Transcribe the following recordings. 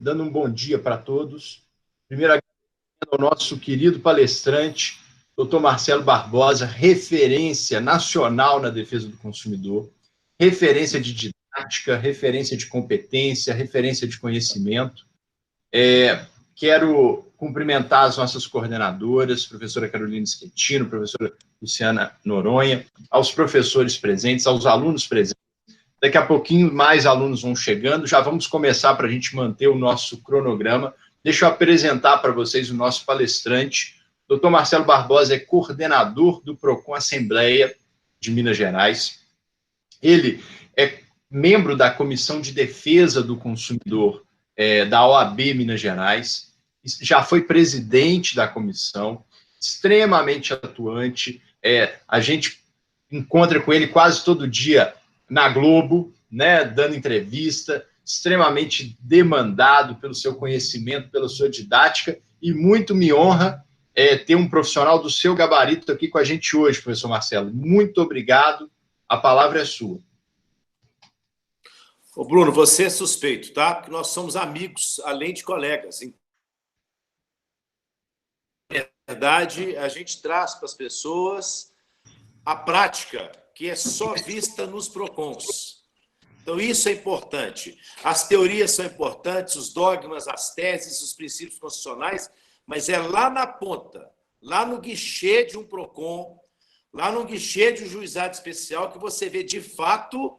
dando um bom dia para todos. Primeiro, ao nosso querido palestrante, Dr. Marcelo Barbosa, referência nacional na defesa do consumidor, referência de didática, referência de competência, referência de conhecimento. Quero cumprimentar as nossas coordenadoras, professora Carolina Schettino, professora Luciana Noronha, aos professores presentes, aos alunos presentes. Daqui a pouquinho mais alunos vão chegando, já vamos começar para a gente manter o nosso cronograma. Deixa eu apresentar para vocês o nosso palestrante. Dr. Marcelo Barbosa é coordenador do PROCON Assembleia de Minas Gerais. Ele é membro da Comissão de Defesa do Consumidor da OAB Minas Gerais, já foi presidente da comissão, extremamente atuante. A gente encontra com ele quase todo dia na Globo, né, dando entrevista, extremamente demandado pelo seu conhecimento, pela sua didática, e muito me honra ter um profissional do seu gabarito aqui com a gente hoje, professor Marcelo. Muito obrigado, a palavra é sua. Ô Bruno, você é suspeito, tá? Porque nós somos amigos, além de colegas. Na verdade, a gente traz para as pessoas a prática, que é só vista nos PROCONs. Então, isso é importante. As teorias são importantes, os dogmas, as teses, os princípios constitucionais, mas é lá na ponta, lá no guichê de um PROCON, lá no guichê de um juizado especial, que você vê, de fato,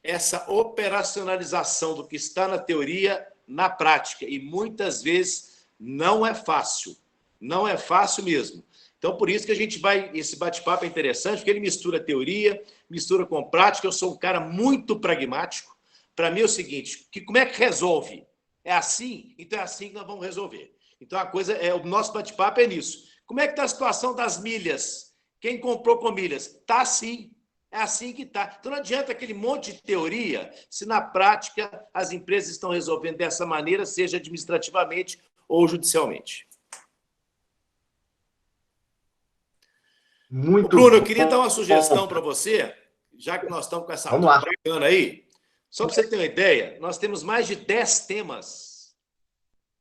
essa operacionalização do que está na teoria na prática. E, muitas vezes, não é fácil. Não é fácil mesmo. Então, por isso que a gente vai... Esse bate-papo é interessante, porque ele mistura teoria, mistura com prática. Eu sou um cara muito pragmático. Para mim é o seguinte, como é que resolve? É assim? Então é assim que nós vamos resolver. Então, o nosso bate-papo é nisso. Como é que está a situação das milhas? Quem comprou com milhas? Está assim. É assim que está. Então, não adianta aquele monte de teoria se, na prática, as empresas estão resolvendo dessa maneira, seja administrativamente ou judicialmente. Muito Bruno, eu queria dar uma sugestão para você, já que nós estamos com essa turma bacana aí. Só para você ter uma ideia, nós temos mais de 10 temas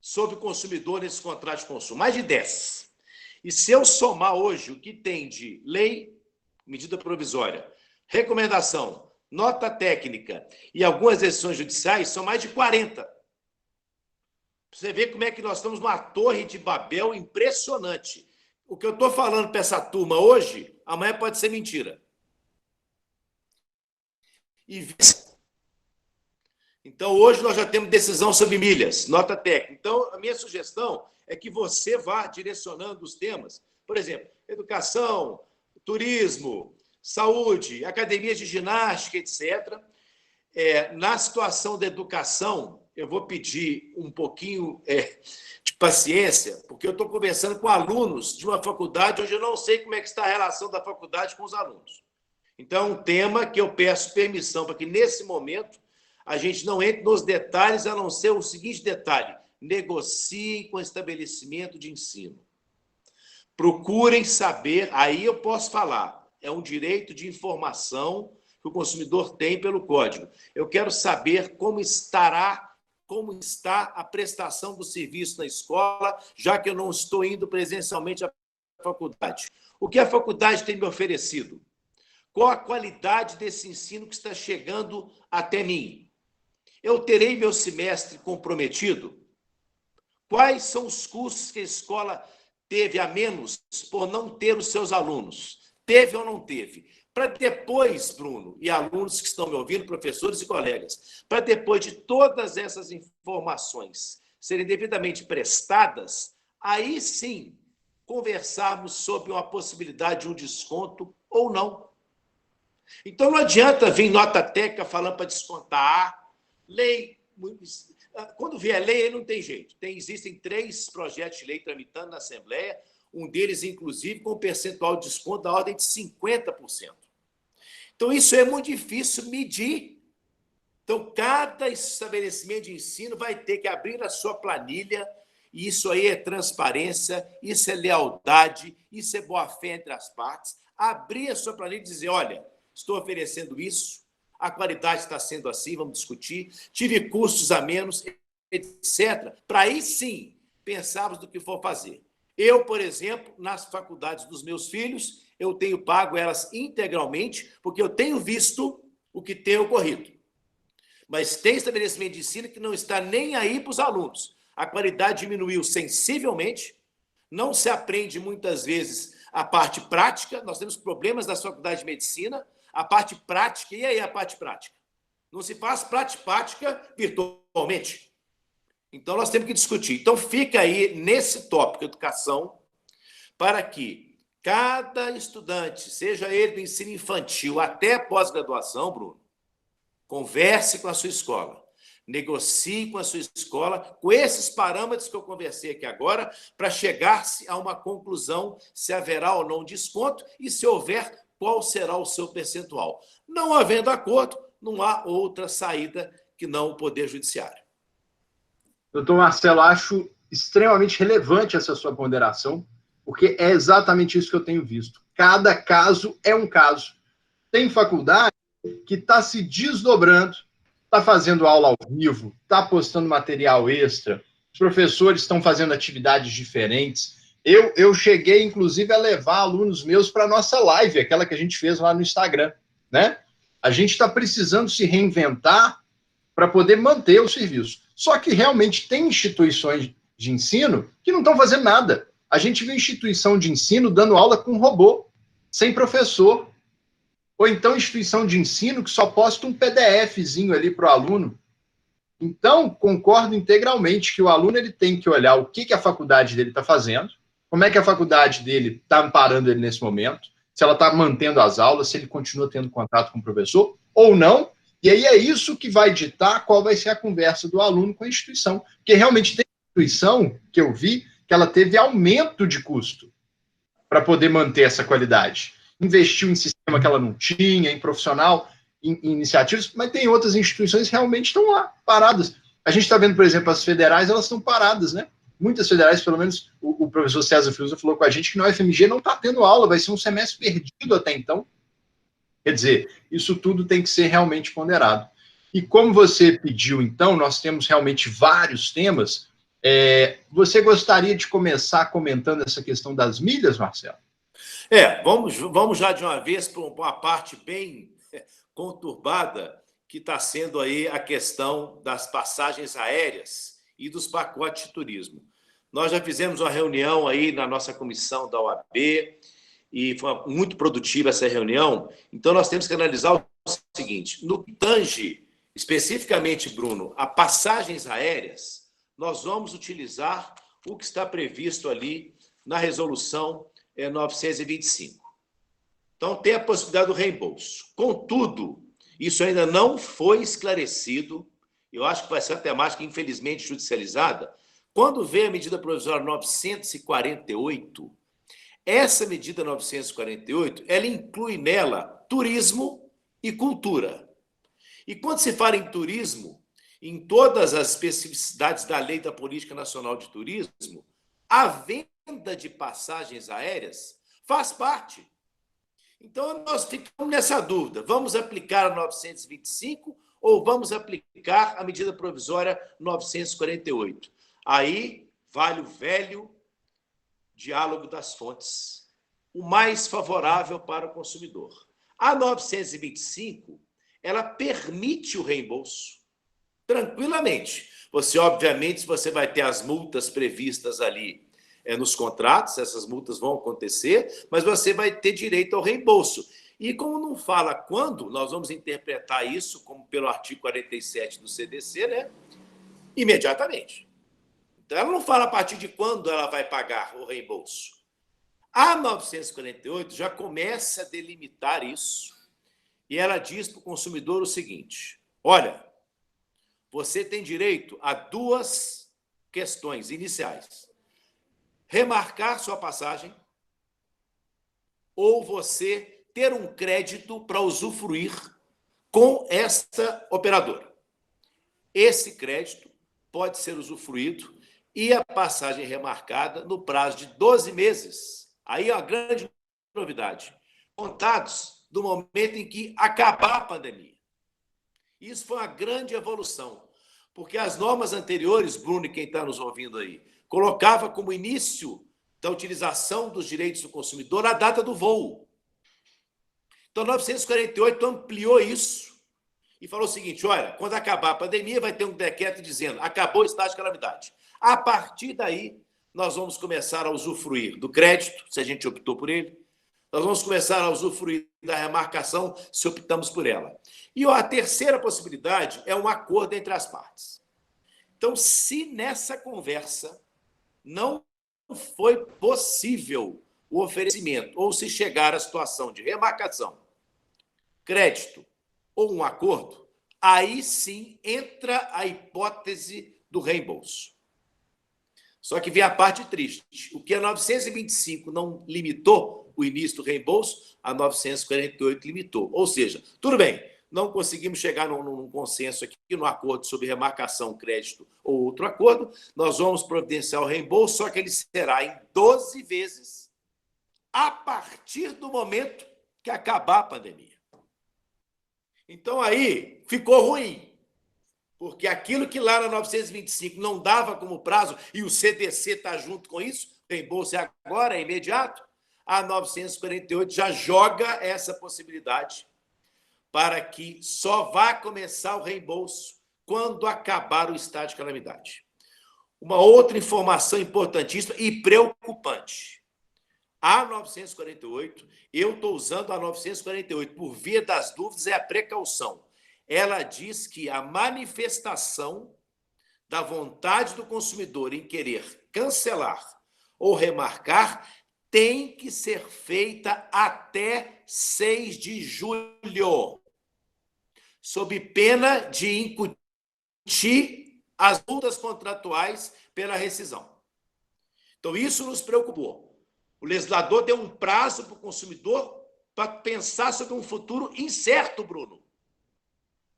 sobre o consumidor nesse contrato de consumo. Mais de 10. E se eu somar hoje o que tem de lei, medida provisória, recomendação, nota técnica e algumas decisões judiciais, são mais de 40. Você vê como é que nós estamos numa torre de Babel impressionante. O que eu estou falando para essa turma hoje, amanhã pode ser mentira. Então, hoje nós já temos decisão sobre milhas, nota técnica. Então, a minha sugestão é que você vá direcionando os temas. Por exemplo, educação, turismo, saúde, academias de ginástica, etc. Na situação da educação, eu vou pedir um pouquinho de paciência, porque eu estou conversando com alunos de uma faculdade onde eu não sei como é que está a relação da faculdade com os alunos. Então, é um tema que eu peço permissão para que, nesse momento, a gente não entre nos detalhes, a não ser o seguinte detalhe: negociem com o estabelecimento de ensino. Procurem saber, aí eu posso falar, é um direito de informação que o consumidor tem pelo Código. Eu quero saber como está a prestação do serviço na escola, já que eu não estou indo presencialmente à faculdade. O que a faculdade tem me oferecido? Qual a qualidade desse ensino que está chegando até mim? Eu terei meu semestre comprometido? Quais são os custos que a escola teve a menos por não ter os seus alunos? Teve ou não teve? Para depois, Bruno, e alunos que estão me ouvindo, professores e colegas, para depois de todas essas informações serem devidamente prestadas, aí sim conversarmos sobre uma possibilidade de um desconto ou não. Então, não adianta vir nota técnica falando para descontar lei. Quando vier lei, aí não tem jeito. Existem 3 projetos de lei tramitando na Assembleia, um deles, inclusive, com um percentual de desconto da ordem de 50%. Então, isso é muito difícil medir. Então, cada estabelecimento de ensino vai ter que abrir a sua planilha, e isso aí é transparência, isso é lealdade, isso é boa-fé entre as partes. Abrir a sua planilha e dizer, olha, estou oferecendo isso, a qualidade está sendo assim, vamos discutir, tive custos a menos, etc., para aí sim pensarmos do que for fazer. Eu, por exemplo, nas faculdades dos meus filhos, eu tenho pago elas integralmente, porque eu tenho visto o que tem ocorrido. Mas tem estabelecimento de ensino que não está nem aí para os alunos. A qualidade diminuiu sensivelmente, não se aprende muitas vezes a parte prática, nós temos problemas na faculdade de medicina, a parte prática, e aí a parte prática? Não se faz prática virtualmente. Então, nós temos que discutir. Então, fica aí nesse tópico, educação, para que cada estudante, seja ele do ensino infantil até pós-graduação, Bruno, converse com a sua escola, negocie com a sua escola, com esses parâmetros que eu conversei aqui agora, para chegar-se a uma conclusão se haverá ou não desconto e, se houver, qual será o seu percentual. Não havendo acordo, não há outra saída que não o Poder Judiciário. Doutor Marcelo, acho extremamente relevante essa sua ponderação, porque é exatamente isso que eu tenho visto. Cada caso é um caso. Tem faculdade que está se desdobrando, está fazendo aula ao vivo, está postando material extra, os professores estão fazendo atividades diferentes. Eu cheguei, inclusive, a levar alunos meus para a nossa live, aquela que a gente fez lá no Instagram, né? A gente está precisando se reinventar para poder manter o serviço. Só que realmente tem instituições de ensino que não estão fazendo nada. A gente vê instituição de ensino dando aula com robô, sem professor. Ou então instituição de ensino que só posta um PDFzinho ali para o aluno. Então, concordo integralmente que o aluno ele tem que olhar o que a faculdade dele está fazendo, como é que a faculdade dele está amparando ele nesse momento, se ela está mantendo as aulas, se ele continua tendo contato com o professor ou não. E aí é isso que vai ditar qual vai ser a conversa do aluno com a instituição. Porque realmente tem instituição que eu vi que ela teve aumento de custo para poder manter essa qualidade. Investiu em sistema que ela não tinha, em profissional, em iniciativas, mas tem outras instituições que realmente estão lá, paradas. A gente está vendo, por exemplo, as federais, elas estão paradas, né? Muitas federais, pelo menos o professor César Fiuza falou com a gente que na UFMG não está tendo aula, vai ser um semestre perdido até então. Quer dizer, isso tudo tem que ser realmente ponderado. E como você pediu, então, nós temos realmente vários temas. Você gostaria de começar comentando essa questão das milhas, Marcelo? Vamos já de uma vez para uma parte bem conturbada, que está sendo aí a questão das passagens aéreas e dos pacotes de turismo. Nós já fizemos uma reunião aí na nossa comissão da OAB, e foi muito produtiva essa reunião. Então, nós temos que analisar o seguinte: no que tange especificamente, Bruno, a passagens aéreas, nós vamos utilizar o que está previsto ali na resolução 925. Então, tem a possibilidade do reembolso. Contudo, isso ainda não foi esclarecido, eu acho que vai ser uma temática, infelizmente, judicializada. Quando vem a medida provisória 948, essa medida 948, ela inclui nela turismo e cultura. E quando se fala em turismo, em todas as especificidades da Lei da Política Nacional de Turismo, a venda de passagens aéreas faz parte. Então, nós ficamos nessa dúvida. Vamos aplicar a 925 ou vamos aplicar a medida provisória 948? Aí vale o velho diálogo das fontes, o mais favorável para o consumidor. A 925, ela permite o reembolso tranquilamente. Você, obviamente, você vai ter as multas previstas ali nos contratos, essas multas vão acontecer, mas você vai ter direito ao reembolso. E como não fala quando, nós vamos interpretar isso, como pelo artigo 47 do CDC, né? Imediatamente. Então, ela não fala a partir de quando ela vai pagar o reembolso. A 948 já começa a delimitar isso, e ela diz para o consumidor o seguinte: olha, você tem direito a duas questões iniciais. Remarcar sua passagem ou você ter um crédito para usufruir com esta operadora. Esse crédito pode ser usufruído e a passagem remarcada no prazo de 12 meses. Aí é uma grande novidade. Contados do momento em que acabar a pandemia. Isso foi uma grande evolução, Porque as normas anteriores, Bruno e quem está nos ouvindo aí, colocava como início da utilização dos direitos do consumidor a data do voo. Então, 948 ampliou isso e falou o seguinte, olha, quando acabar a pandemia, vai ter um decreto dizendo acabou o estado de calamidade. A partir daí, nós vamos começar a usufruir do crédito, se a gente optou por ele, nós vamos começar a usufruir da remarcação, se optamos por ela. E a terceira possibilidade é um acordo entre as partes. Então, se nessa conversa não foi possível o oferecimento, ou se chegar à situação de remarcação, crédito ou um acordo, aí sim entra a hipótese do reembolso. Só que vem a parte triste. O que a 925 não limitou o início do reembolso, a 948 limitou. Ou seja, tudo bem, não conseguimos chegar num consenso aqui, no acordo sobre remarcação, crédito ou outro acordo, nós vamos providenciar o reembolso, só que ele será em 12 vezes a partir do momento que acabar a pandemia. Então, aí ficou ruim, porque aquilo que lá na 925 não dava como prazo, e o CDC está junto com isso, o reembolso é agora, é imediato, a 948 já joga essa possibilidade para que só vá começar o reembolso quando acabar o estado de calamidade. Uma outra informação importantíssima e preocupante. A 948, eu estou usando a 948 por via das dúvidas, é a precaução. Ela diz que a manifestação da vontade do consumidor em querer cancelar ou remarcar tem que ser feita até 6 de julho, sob pena de incutir as multas contratuais pela rescisão. Então, isso nos preocupou. O legislador deu um prazo para o consumidor para pensar sobre um futuro incerto, Bruno.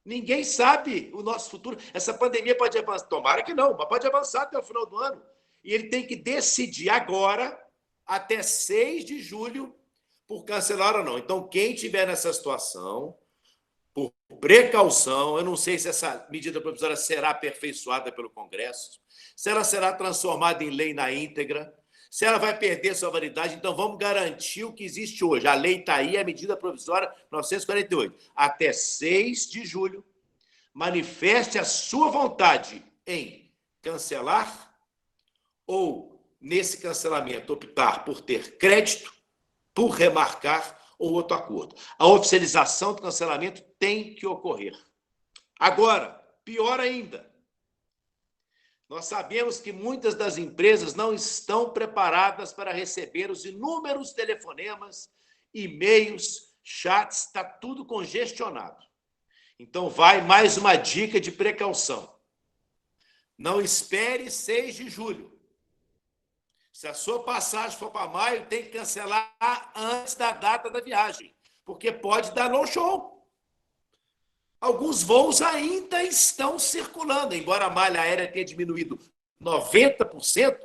Ninguém sabe o nosso futuro. Essa pandemia pode avançar, tomara que não, mas pode avançar até o final do ano. E ele tem que decidir agora, até 6 de julho, por cancelar ou não. Então, quem estiver nessa situação, por precaução, eu não sei se essa medida provisória será aperfeiçoada pelo Congresso, se ela será transformada em lei na íntegra, se ela vai perder sua validade, então vamos garantir o que existe hoje. A lei está aí, a medida provisória 948. Até 6 de julho, manifeste a sua vontade em cancelar ou, nesse cancelamento, optar por ter crédito, por remarcar ou outro acordo. A oficialização do cancelamento tem que ocorrer. Agora, pior ainda, nós sabemos que muitas das empresas não estão preparadas para receber os inúmeros telefonemas, e-mails, chats, está tudo congestionado. Então, vai mais uma dica de precaução. Não espere 6 de julho. Se a sua passagem for para maio, tem que cancelar antes da data da viagem, porque pode dar no-show. Alguns voos ainda estão circulando, embora a malha aérea tenha diminuído 90%,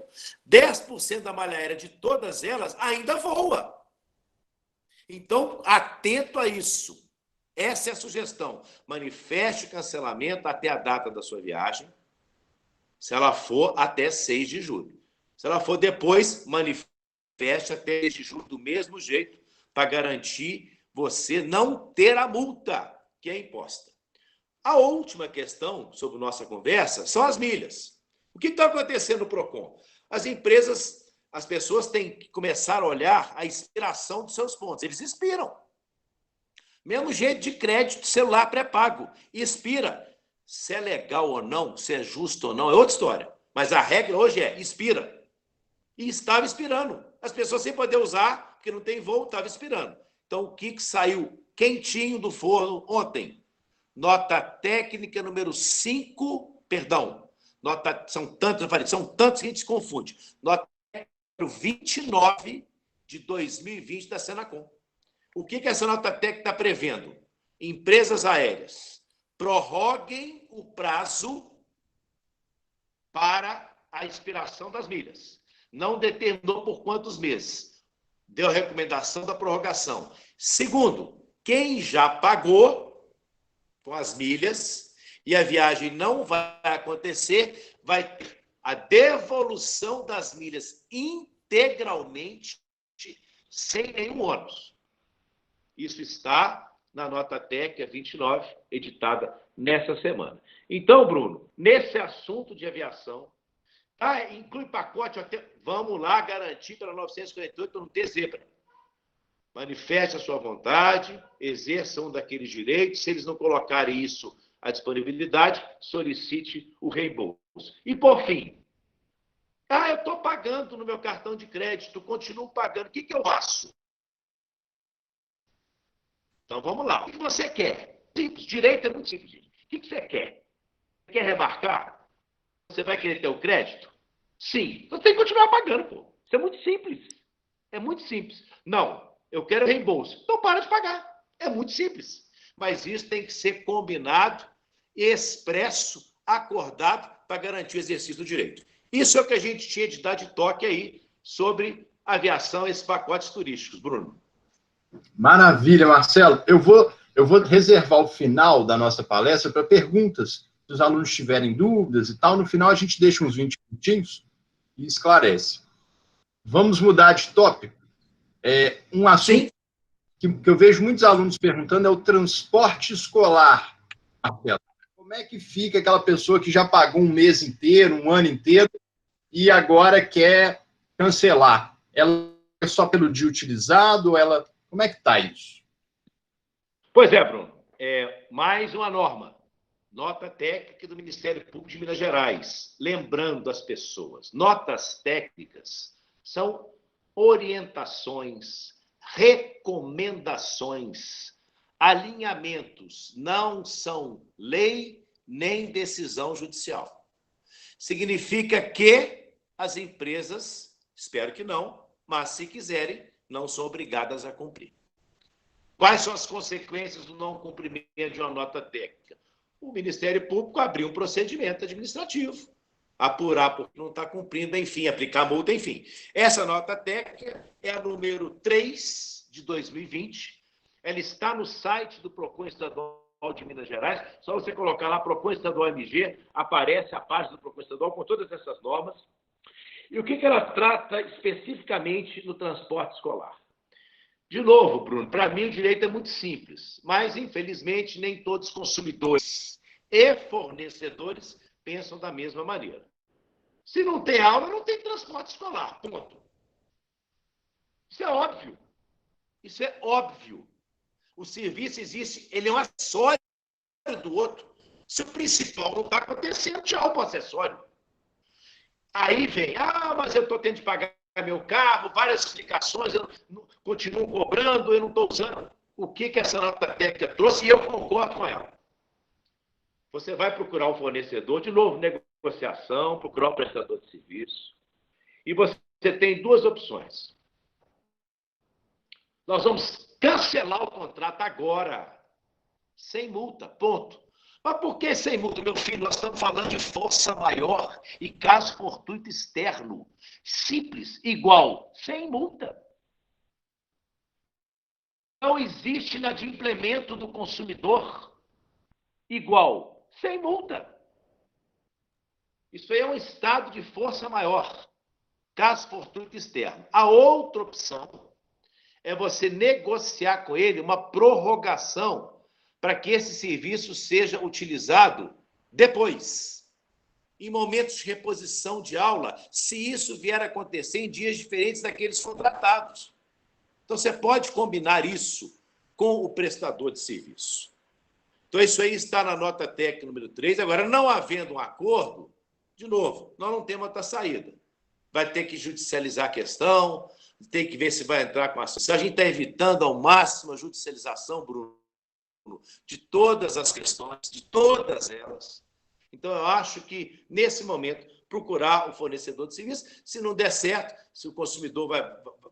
10% da malha aérea de todas elas ainda voa. Então, atento a isso. Essa é a sugestão. Manifeste o cancelamento até a data da sua viagem, se ela for até 6 de julho. Se ela for depois, manifeste até 6 de julho do mesmo jeito, para garantir você não ter a multa que é imposta. A última questão sobre nossa conversa são as milhas. O que está acontecendo no PROCON? As empresas, as pessoas têm que começar a olhar a expiração dos seus pontos. Eles expiram. Mesmo jeito de crédito celular pré-pago. Expira. Se é legal ou não, se é justo ou não, é outra história. Mas a regra hoje é expira. E estava expirando. As pessoas sem poder usar, porque não tem voo, estava expirando. Então, o que saiu quentinho do forno ontem? Nota técnica número 5, perdão, são tantos que a gente se confunde. Nota técnica número 29 de 2020 da Senacom. O que essa nota técnica está prevendo? Empresas aéreas, prorroguem o prazo para a expiração das milhas. Não determinou por quantos meses. Deu a recomendação da prorrogação. Segundo, quem já pagou com as milhas e a viagem não vai acontecer, vai ter a devolução das milhas integralmente, sem nenhum ônus. Isso está na nota técnica 29, editada nessa semana. Então, Bruno, nesse assunto de aviação, inclui pacote, vamos lá garantir para 948 não ter zebra. Manifeste a sua vontade, exerçam daqueles direitos. Se eles não colocarem isso à disponibilidade, solicite o reembolso. E, por fim, eu estou pagando no meu cartão de crédito, continuo pagando. O que eu faço? Então, vamos lá. O que você quer? Simples. Direito é muito simples, gente. O que você quer? Você quer remarcar? Você vai querer ter o crédito? Sim. Você tem que continuar pagando, pô. Isso é muito simples. É muito simples. Não, eu quero reembolso. Então, para de pagar. É muito simples. Mas isso tem que ser combinado, expresso, acordado, para garantir o exercício do direito. Isso é o que a gente tinha de dar de toque aí sobre aviação, esses pacotes turísticos. Bruno. Maravilha, Marcelo. Eu vou reservar o final da nossa palestra para perguntas. Se os alunos tiverem dúvidas e tal, no final a gente deixa uns 20 minutinhos e esclarece. Vamos mudar de tópico. Um assunto que eu vejo muitos alunos perguntando é o transporte escolar, Marcelo. Como é que fica aquela pessoa que já pagou um mês inteiro, um ano inteiro, e agora quer cancelar? Ela é só pelo dia utilizado? Como é que está isso? Pois é, Bruno. Mais uma norma. Nota técnica do Ministério Público de Minas Gerais. Lembrando as pessoas, notas técnicas são orientações, recomendações, alinhamentos, não são lei nem decisão judicial. Significa que as empresas, espero que não, mas se quiserem, não são obrigadas a cumprir. Quais são as consequências do não cumprimento de uma nota técnica? O Ministério Público abriu um procedimento administrativo, apurar porque não está cumprindo, enfim, aplicar multa, enfim. Essa nota técnica é a número 3 de 2020. Ela está no site do PROCON Estadual de Minas Gerais. Só você colocar lá PROCON Estadual MG, aparece a página do PROCON Estadual com todas essas normas. E o que ela trata especificamente no transporte escolar? De novo, Bruno, para mim o direito é muito simples, mas, infelizmente, nem todos os consumidores e fornecedores pensam da mesma maneira. Se não tem aula, não tem transporte escolar, ponto. Isso é óbvio. Isso é óbvio. O serviço existe, ele é um acessório do outro. Se o principal não está acontecendo, tchau para o acessório. Aí vem, mas eu estou tendo de pagar meu carro, várias explicações, eu continuo cobrando, eu não estou usando. O que essa nota técnica trouxe? E eu concordo com ela. Você vai procurar o fornecedor, de novo, negociação, procurar o prestador de serviço. E você tem duas opções. Nós vamos cancelar o contrato agora, sem multa, ponto. Mas por que sem multa, meu filho? Nós estamos falando de força maior e caso fortuito externo. Simples, igual, sem multa. Não existe inadimplemento do consumidor igual, sem multa. Isso aí é um estado de força maior, caso fortuito externo. A outra opção é você negociar com ele uma prorrogação para que esse serviço seja utilizado depois, em momentos de reposição de aula, se isso vier a acontecer em dias diferentes daqueles contratados. Então, você pode combinar isso com o prestador de serviço. Então, isso aí está na nota técnica número 3. Agora, não havendo um acordo, de novo, nós não temos outra saída. Vai ter que judicializar a questão, tem que ver se vai entrar com a ação. A gente está evitando ao máximo a judicialização, Bruno, de todas as questões, de todas elas. Então, eu acho que, nesse momento, procurar o fornecedor de serviço. Se não der certo, se o consumidor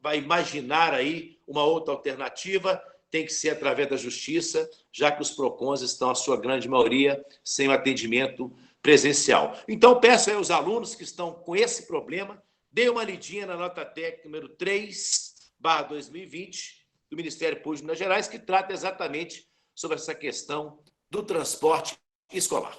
vai imaginar aí uma outra alternativa, tem que ser através da justiça, já que os PROCONs estão, a sua grande maioria, sem o atendimento presencial. Então, peço aí aos alunos que estão com esse problema, dê uma lidinha na nota técnica número 3/2020 do Ministério Público de Minas Gerais, que trata exatamente sobre essa questão do transporte escolar.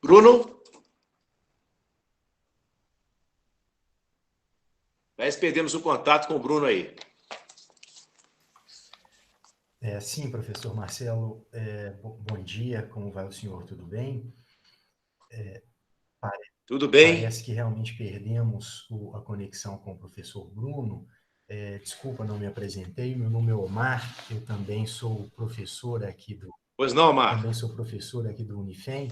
Bruno? Nós perdemos o contato com o Bruno aí. Sim, professor Marcelo, bom dia, como vai o senhor? Tudo bem? Tudo bem? Parece que realmente perdemos a conexão com o professor Bruno. Desculpa, não me apresentei, meu nome é Omar, eu também sou professor aqui Pois não, Omar? também sou professor aqui do Unifem,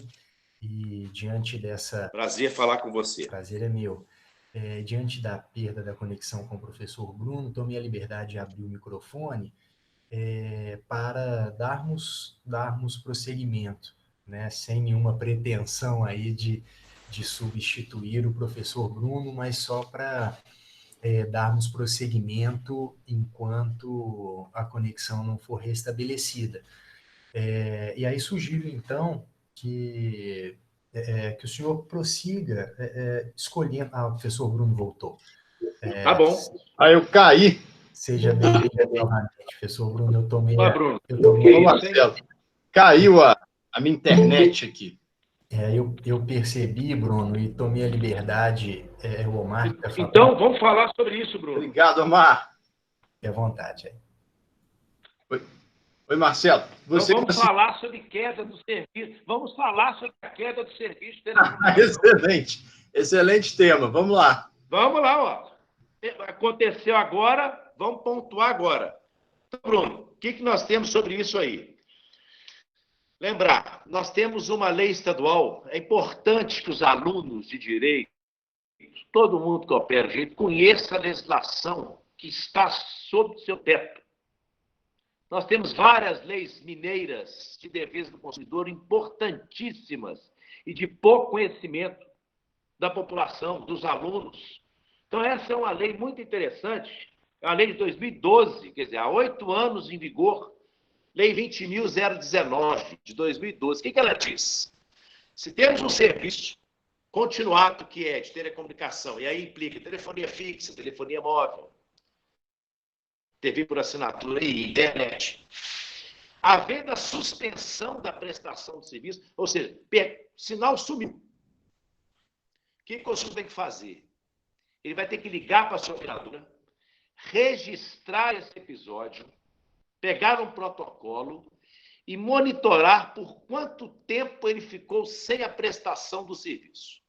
e diante dessa... Prazer falar com você. Prazer é meu. Diante da perda da conexão com o professor Bruno, tomei a liberdade de abrir o microfone para darmos prosseguimento, né? Sem nenhuma pretensão aí de substituir o professor Bruno, mas só para darmos prosseguimento enquanto a conexão não for restabelecida. E aí sugiro, então, que o senhor prossiga escolhendo... Ah, o professor Bruno voltou. Tá bom. Aí eu caí. Seja bem-vindo novamente, professor Bruno. Eu tomei Bruno. Ô, Marcelo, caiu a minha internet aqui. Eu percebi, Bruno, e tomei a liberdade, o Omar está falando. Então, vamos falar sobre isso, Bruno. Obrigado, Omar. Fique à vontade. Oi, Marcelo. Então, vamos falar sobre queda do serviço. Vamos falar sobre a queda do serviço. Excelente. Excelente tema. Vamos lá. Vamos lá, ó. Aconteceu agora, vamos pontuar agora. Então, Bruno, o que nós temos sobre isso aí? Lembrar, nós temos uma lei estadual, é importante que os alunos de direito, todo mundo que opera direito, conheça a legislação que está sob seu teto. Nós temos várias leis mineiras de defesa do consumidor importantíssimas e de pouco conhecimento da população, dos alunos. Então, essa é uma lei muito interessante, é uma lei de 2012, quer dizer, há 8 anos em vigor, Lei 20.019, de 2012. O que ela diz? Se temos um serviço continuado que é de telecomunicação, e aí implica telefonia fixa, telefonia móvel, TV por assinatura e internet, havendo a suspensão da prestação de serviço, ou seja, sinal sumiu. O que o consumidor tem que fazer? Ele vai ter que ligar para a sua operadora, registrar esse episódio, pegar um protocolo e monitorar por quanto tempo ele ficou sem a prestação do serviço.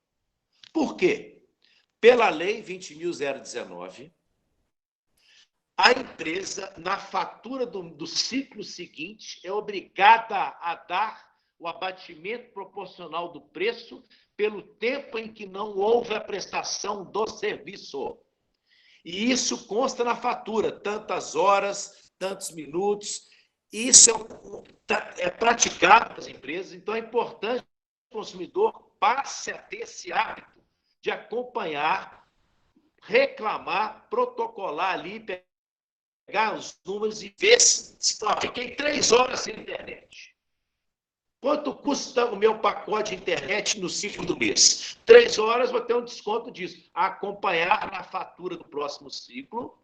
Por quê? Pela Lei 20.019, a empresa, na fatura do ciclo seguinte, é obrigada a dar o abatimento proporcional do preço pelo tempo em que não houve a prestação do serviço. E isso consta na fatura, tantas horas, tantos minutos. Isso é praticado pelas empresas, então é importante que o consumidor passe a ter esse hábito de acompanhar, reclamar, protocolar ali, pegar os números e ver se fiquei 3 horas sem internet. Quanto custa o meu pacote de internet no ciclo do mês? 3 horas, vou ter um desconto disso. Acompanhar na fatura do próximo ciclo,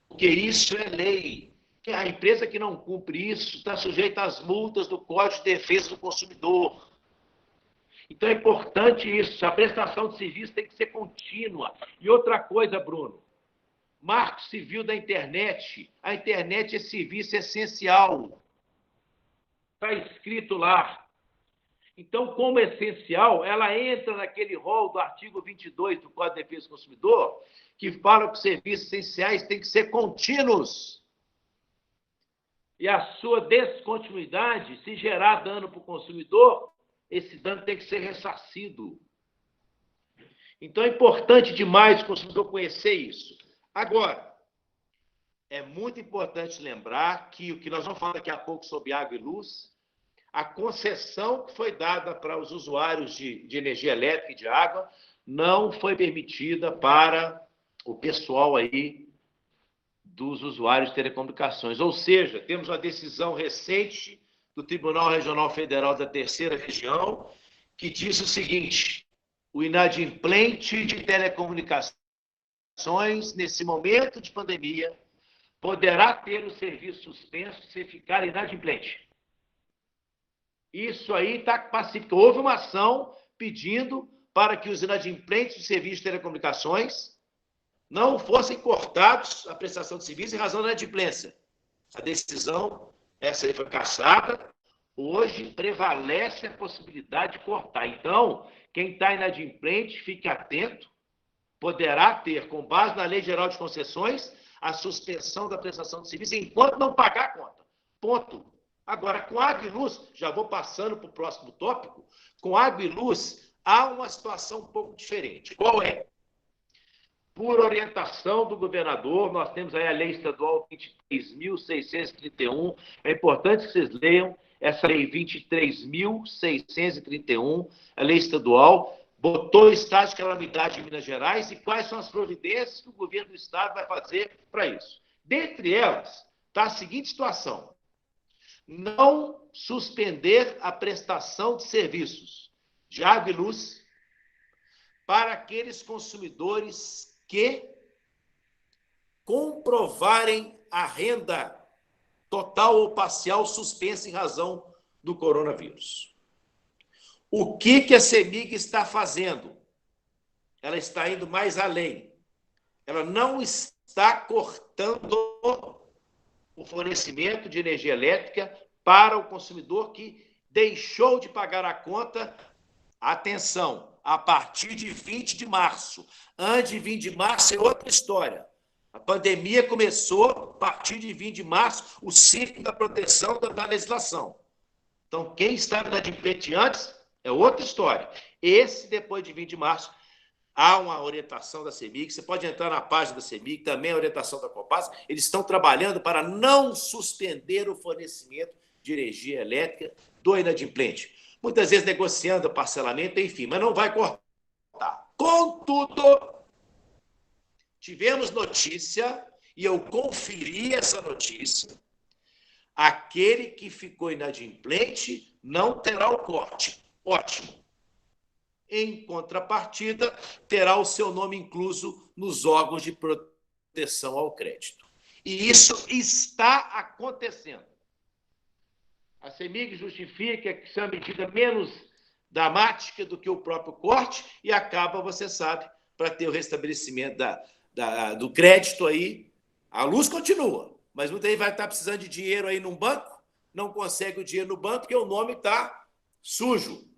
porque isso é lei. A empresa que não cumpre isso está sujeita às multas do Código de Defesa do Consumidor. Então é importante isso. A prestação de serviço tem que ser contínua. E outra coisa, Bruno, Marco Civil da Internet. A internet é serviço essencial. Está escrito lá. Então, como essencial, ela entra naquele rol do artigo 22 do Código de Defesa do Consumidor, que fala que os serviços essenciais têm que ser contínuos. E a sua descontinuidade, se gerar dano para o consumidor, esse dano tem que ser ressarcido. Então, é importante demais o consumidor conhecer isso. Agora, é muito importante lembrar que o que nós vamos falar daqui a pouco sobre água e luz, a concessão que foi dada para os usuários de energia elétrica e de água não foi permitida para o pessoal aí dos usuários de telecomunicações. Ou seja, temos uma decisão recente do Tribunal Regional Federal da Terceira Região que diz o seguinte: o inadimplente de telecomunicações, nesse momento de pandemia, poderá ter o serviço suspenso se ficar inadimplente. Isso aí está pacífico. Houve uma ação pedindo para que os inadimplentes do serviço de telecomunicações não fossem cortados a prestação de serviço em razão da inadimplência. A decisão, essa aí foi cassada. Hoje prevalece a possibilidade de cortar. Então, quem está inadimplente, fique atento, poderá ter, com base na Lei Geral de Concessões, a suspensão da prestação de serviço enquanto não pagar a conta. Ponto. Agora, com água e luz, já vou passando para o próximo tópico, com água e luz, há uma situação um pouco diferente. Qual é? Por orientação do governador, nós temos aí a Lei Estadual 23.631. É importante que vocês leiam essa Lei 23.631, a Lei Estadual, botou o estado de calamidade em Minas Gerais e quais são as providências que o governo do estado vai fazer para isso. Dentre elas, está a seguinte situação: não suspender a prestação de serviços de água e luz para aqueles consumidores que comprovarem a renda total ou parcial suspensa em razão do coronavírus. O que a CEMIG está fazendo? Ela está indo mais além. Ela não está cortando o fornecimento de energia elétrica para o consumidor que deixou de pagar a conta. Atenção, a partir de 20 de março. Antes de 20 de março é outra história. A pandemia começou a partir de 20 de março, o ciclo da proteção da legislação. Então, quem estava inadimplente antes é outra história. Esse, depois de 20 de março, há uma orientação da CEMIG. Você pode entrar na página da CEMIG, também a orientação da Copasa. Eles estão trabalhando para não suspender o fornecimento de energia elétrica do inadimplente. Muitas vezes negociando o parcelamento, enfim, mas não vai cortar. Contudo, tivemos notícia, e eu conferi essa notícia, aquele que ficou inadimplente não terá o corte. Ótimo. Em contrapartida, terá o seu nome incluso nos órgãos de proteção ao crédito. E isso está acontecendo. A CEMIG justifica que isso é uma medida menos dramática do que o próprio corte e acaba, você sabe, para ter o restabelecimento do crédito aí. A luz continua, mas muita gente vai estar precisando de dinheiro aí num banco, não consegue o dinheiro no banco porque o nome está sujo.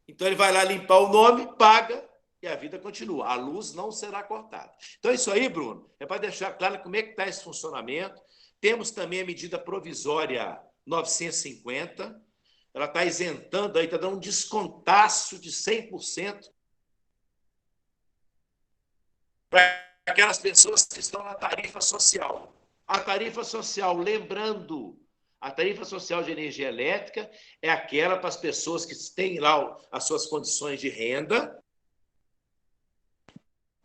Então ele vai lá limpar o nome, paga e a vida continua. A luz não será cortada. Então isso aí, Bruno, é para deixar claro como é que está esse funcionamento. Temos também a medida provisória 950, ela está isentando aí, está dando um descontaço de 100% para aquelas pessoas que estão na tarifa social. A tarifa social, lembrando, a tarifa social de energia elétrica é aquela para as pessoas que têm lá as suas condições de renda,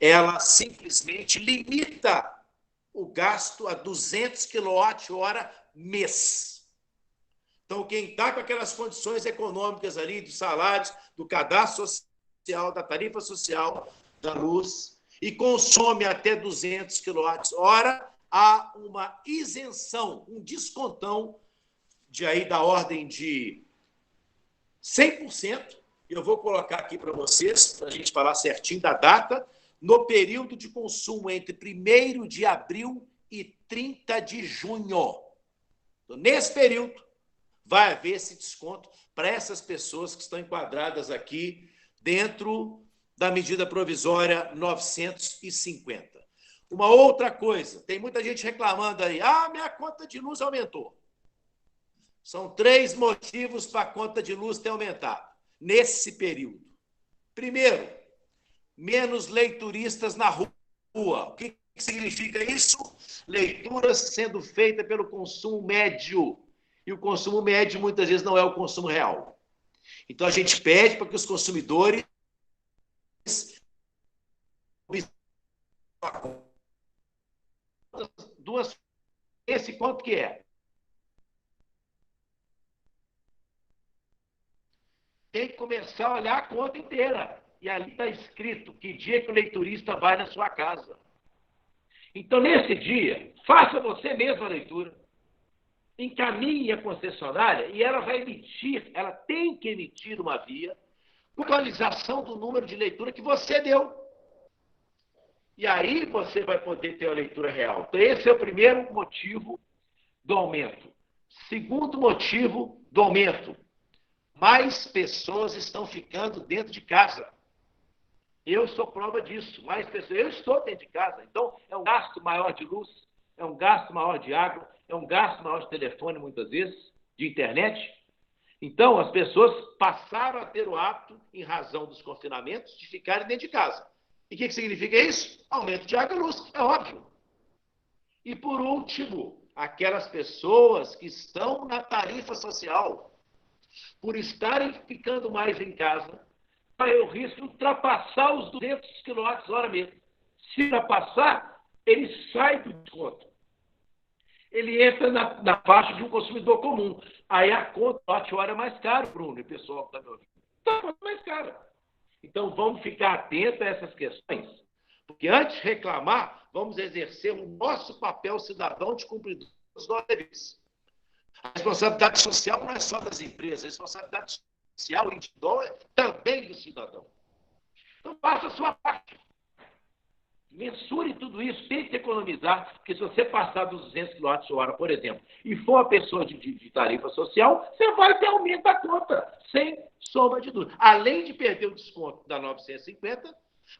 ela simplesmente limita o gasto a 200 kWh mês. Então, quem está com aquelas condições econômicas ali, dos salários, do cadastro social, da tarifa social, da luz, e consome até 200 kWh, há uma isenção, um descontão da ordem de 100%. Eu vou colocar aqui para vocês, para a gente falar certinho da data, no período de consumo entre 1º de abril e 30 de junho. Então, nesse período, vai haver esse desconto para essas pessoas que estão enquadradas aqui dentro da medida provisória 950. Uma outra coisa, tem muita gente reclamando aí, minha conta de luz aumentou. São 3 motivos para a conta de luz ter aumentado nesse período. Primeiro, menos leituristas na rua. O que significa isso? Leituras sendo feitas pelo consumo médio. E o consumo médio, muitas vezes, não é o consumo real. Então, a gente pede para que os consumidores esse quanto que é? Tem que começar a olhar a conta inteira. E ali está escrito que dia que o leiturista vai na sua casa. Então, nesse dia, faça você mesmo a leitura. Encaminhe a concessionária e ela vai emitir, ela tem que emitir uma via atualização do número de leitura que você deu. E aí você vai poder ter a leitura real. Então, esse é o primeiro motivo do aumento. Segundo motivo do aumento, mais pessoas estão ficando dentro de casa. Eu sou prova disso. Mais pessoas. Eu estou dentro de casa. Então, é um gasto maior de luz, é um gasto maior de água, é um gasto maior de telefone, muitas vezes, de internet. Então, as pessoas passaram a ter o hábito, em razão dos confinamentos, de ficarem dentro de casa. E o que significa isso? Aumento de água e luz, é óbvio. E, por último, aquelas pessoas que estão na tarifa social, por estarem ficando mais em casa, corre o risco de ultrapassar os 200 kWh mesmo. Se ultrapassar, ele sai do desconto. Ele entra na faixa de um consumidor comum. Aí a conta hora é mais caro, Bruno, e o pessoal que está me ouvindo. Está mais caro. Então, vamos ficar atentos a essas questões. Porque antes de reclamar, vamos exercer o nosso papel cidadão de cumpridor dos nossos deveres. A responsabilidade social não é só das empresas, a responsabilidade social individual é também do cidadão. Então, faça a sua parte. Mensure tudo isso, tente economizar, porque se você passar dos 200 kWh, por exemplo, e for uma pessoa de tarifa social, você vai ter aumento da conta, sem sombra de dúvida. Além de perder o desconto da 950,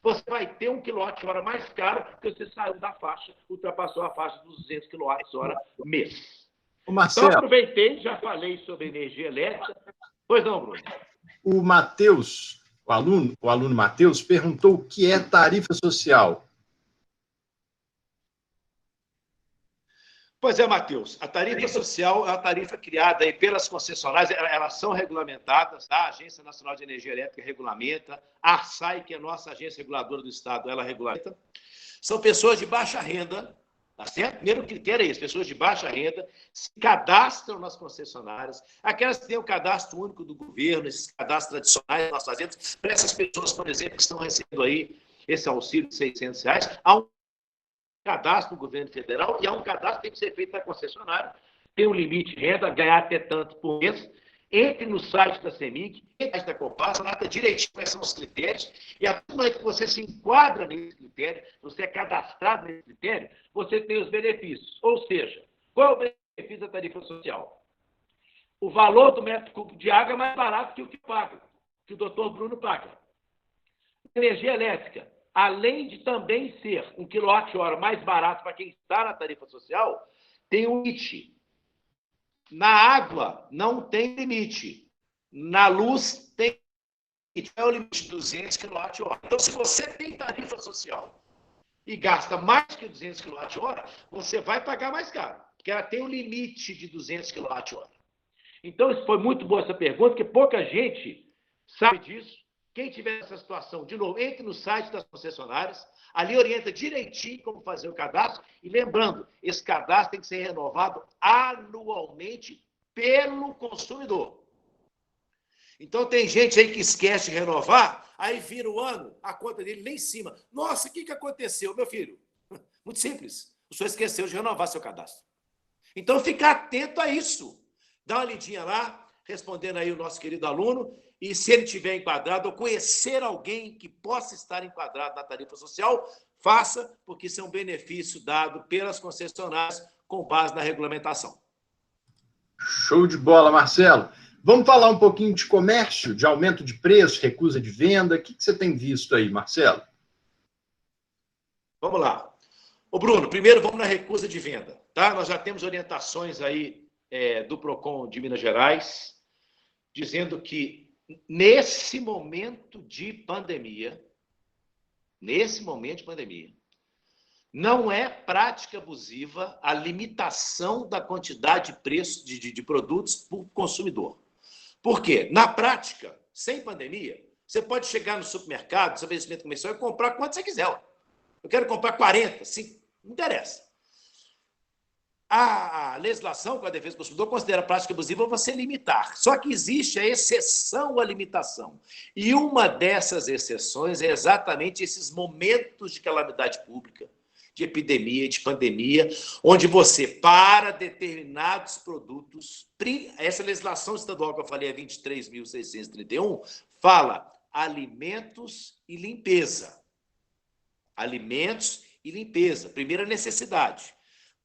você vai ter 1 kWh mais caro, porque você saiu da faixa, ultrapassou a faixa dos 200 kWh mês. Marcelo, Então, aproveitei, já falei sobre energia elétrica. Pois não, Bruno? o Matheus, o aluno Matheus, perguntou o que é tarifa social. Pois é, Matheus. A tarifa social é uma tarifa criada aí pelas concessionárias, elas são regulamentadas, tá? A Agência Nacional de Energia Elétrica regulamenta, a ARSAI, que é a nossa agência reguladora do Estado, ela regulamenta. São pessoas de baixa renda, tá certo? Primeiro critério é esse, pessoas de baixa renda se cadastram nas concessionárias, aquelas que têm o cadastro único do governo, esses cadastros tradicionais que nós fazemos, para essas pessoas, por exemplo, que estão recebendo aí esse auxílio de R$600, há um cadastro do governo federal e há um cadastro que tem que ser feito na concessionária, tem um limite de renda, ganhar até tanto por mês. Entre no site da CEMIG, entre no site da Copasa, lá está direitinho quais são os critérios, e a partir do momento que você se enquadra nesse critério, você é cadastrado nesse critério, você tem os benefícios. Ou seja, qual é o benefício da tarifa social? O valor do metro cúbico de água é mais barato que o que paga, que o doutor Bruno paga. Energia elétrica, além de também ser 1 kWh mais barato para quem está na tarifa social, tem um limite. Na água não tem limite. Na luz tem limite. É o limite de 200 kWh. Então, se você tem tarifa social e gasta mais que 200 kWh, você vai pagar mais caro, porque ela tem um limite de 200 kWh. Então, isso foi muito boa essa pergunta, porque pouca gente sabe disso. Quem tiver essa situação, de novo, entre no site das concessionárias, ali orienta direitinho como fazer o cadastro. E lembrando, esse cadastro tem que ser renovado anualmente pelo consumidor. Então, tem gente aí que esquece de renovar, aí vira o ano, a conta dele lá em cima. Nossa, o que aconteceu, meu filho? Muito simples. O senhor esqueceu de renovar seu cadastro. Então, fica atento a isso. Dá uma lidinha lá, respondendo aí o nosso querido aluno, e se ele estiver enquadrado ou conhecer alguém que possa estar enquadrado na tarifa social, faça, porque isso é um benefício dado pelas concessionárias com base na regulamentação. Show de bola, Marcelo. Vamos falar um pouquinho de comércio, de aumento de preço, recusa de venda. O que você tem visto aí, Marcelo? Vamos lá. Ô, Bruno, primeiro vamos na recusa de venda, tá? Nós já temos orientações aí do PROCON de Minas Gerais, dizendo que nesse momento de pandemia, não é prática abusiva a limitação da quantidade de preço de produtos por consumidor. Por quê? Na prática, sem pandemia, você pode chegar no supermercado, no estabelecimento comercial e comprar quanto você quiser. Eu quero comprar 40, 5, não interessa. A legislação com a defesa do consumidor considera prática abusiva você limitar. Só que existe a exceção à limitação. E uma dessas exceções é exatamente esses momentos de calamidade pública, de epidemia, de pandemia, onde você, para determinados produtos, essa legislação estadual que eu falei, a 23.631, fala alimentos e limpeza. Alimentos e limpeza, primeira necessidade.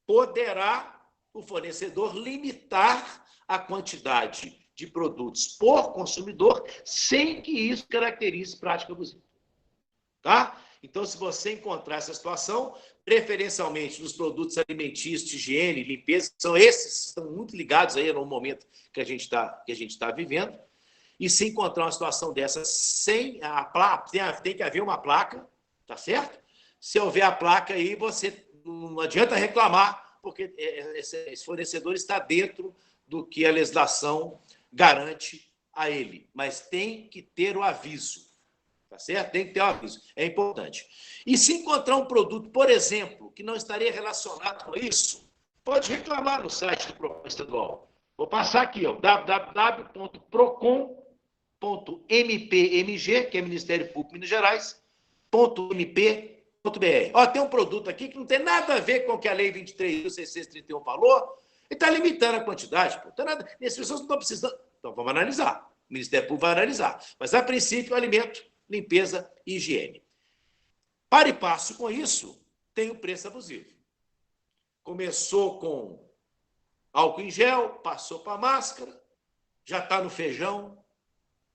Poderá o fornecedor limitar a quantidade de produtos por consumidor sem que isso caracterize prática abusiva. Tá? Então, se você encontrar essa situação, preferencialmente nos produtos alimentícios, higiene, limpeza, são esses, estão muito ligados aí no momento que a gente está vivendo, e se encontrar uma situação dessa sem a placa, tem que haver uma placa, tá certo? Se houver a placa aí, você não adianta reclamar, porque esse fornecedor está dentro do que a legislação garante a ele, mas tem que ter o aviso, tá certo? Tem que ter o aviso, é importante. E se encontrar um produto, por exemplo, que não estaria relacionado com isso, pode reclamar no site do PROCON estadual. Vou passar aqui, ó, www.procon.mpmg, que é Ministério Público de Minas Gerais, .mp.br. Ó, tem um produto aqui que não tem nada a ver com o que a Lei 23.631 falou, e está limitando a quantidade. Pô, tá nada, e as pessoas não estão precisando. Então, vamos analisar. O Ministério Público vai analisar. Mas, a princípio, alimento, limpeza e higiene. Para e passo com isso, tem o preço abusivo. Começou com álcool em gel, passou para máscara, já está no feijão,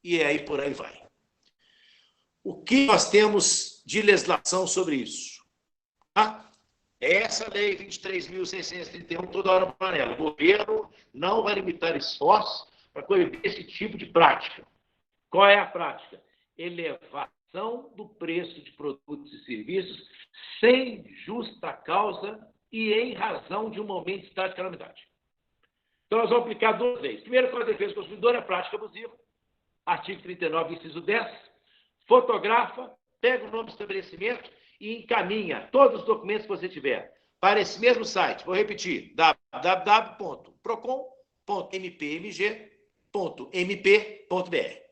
e aí por aí vai. O que nós temos de legislação sobre isso? Tá? Essa lei 23.631, toda hora para ela. O governo não vai limitar esforços para coibir esse tipo de prática. Qual é a prática? Elevação do preço de produtos e serviços sem justa causa e em razão de um momento de estado de calamidade. Então, nós vamos aplicar duas leis. Primeiro, com a defesa do consumidor, é prática abusiva. Artigo 39, inciso 10. Fotografa, pega o nome do estabelecimento e encaminha todos os documentos que você tiver para esse mesmo site. Vou repetir, www.procon.mpmg.mp.br.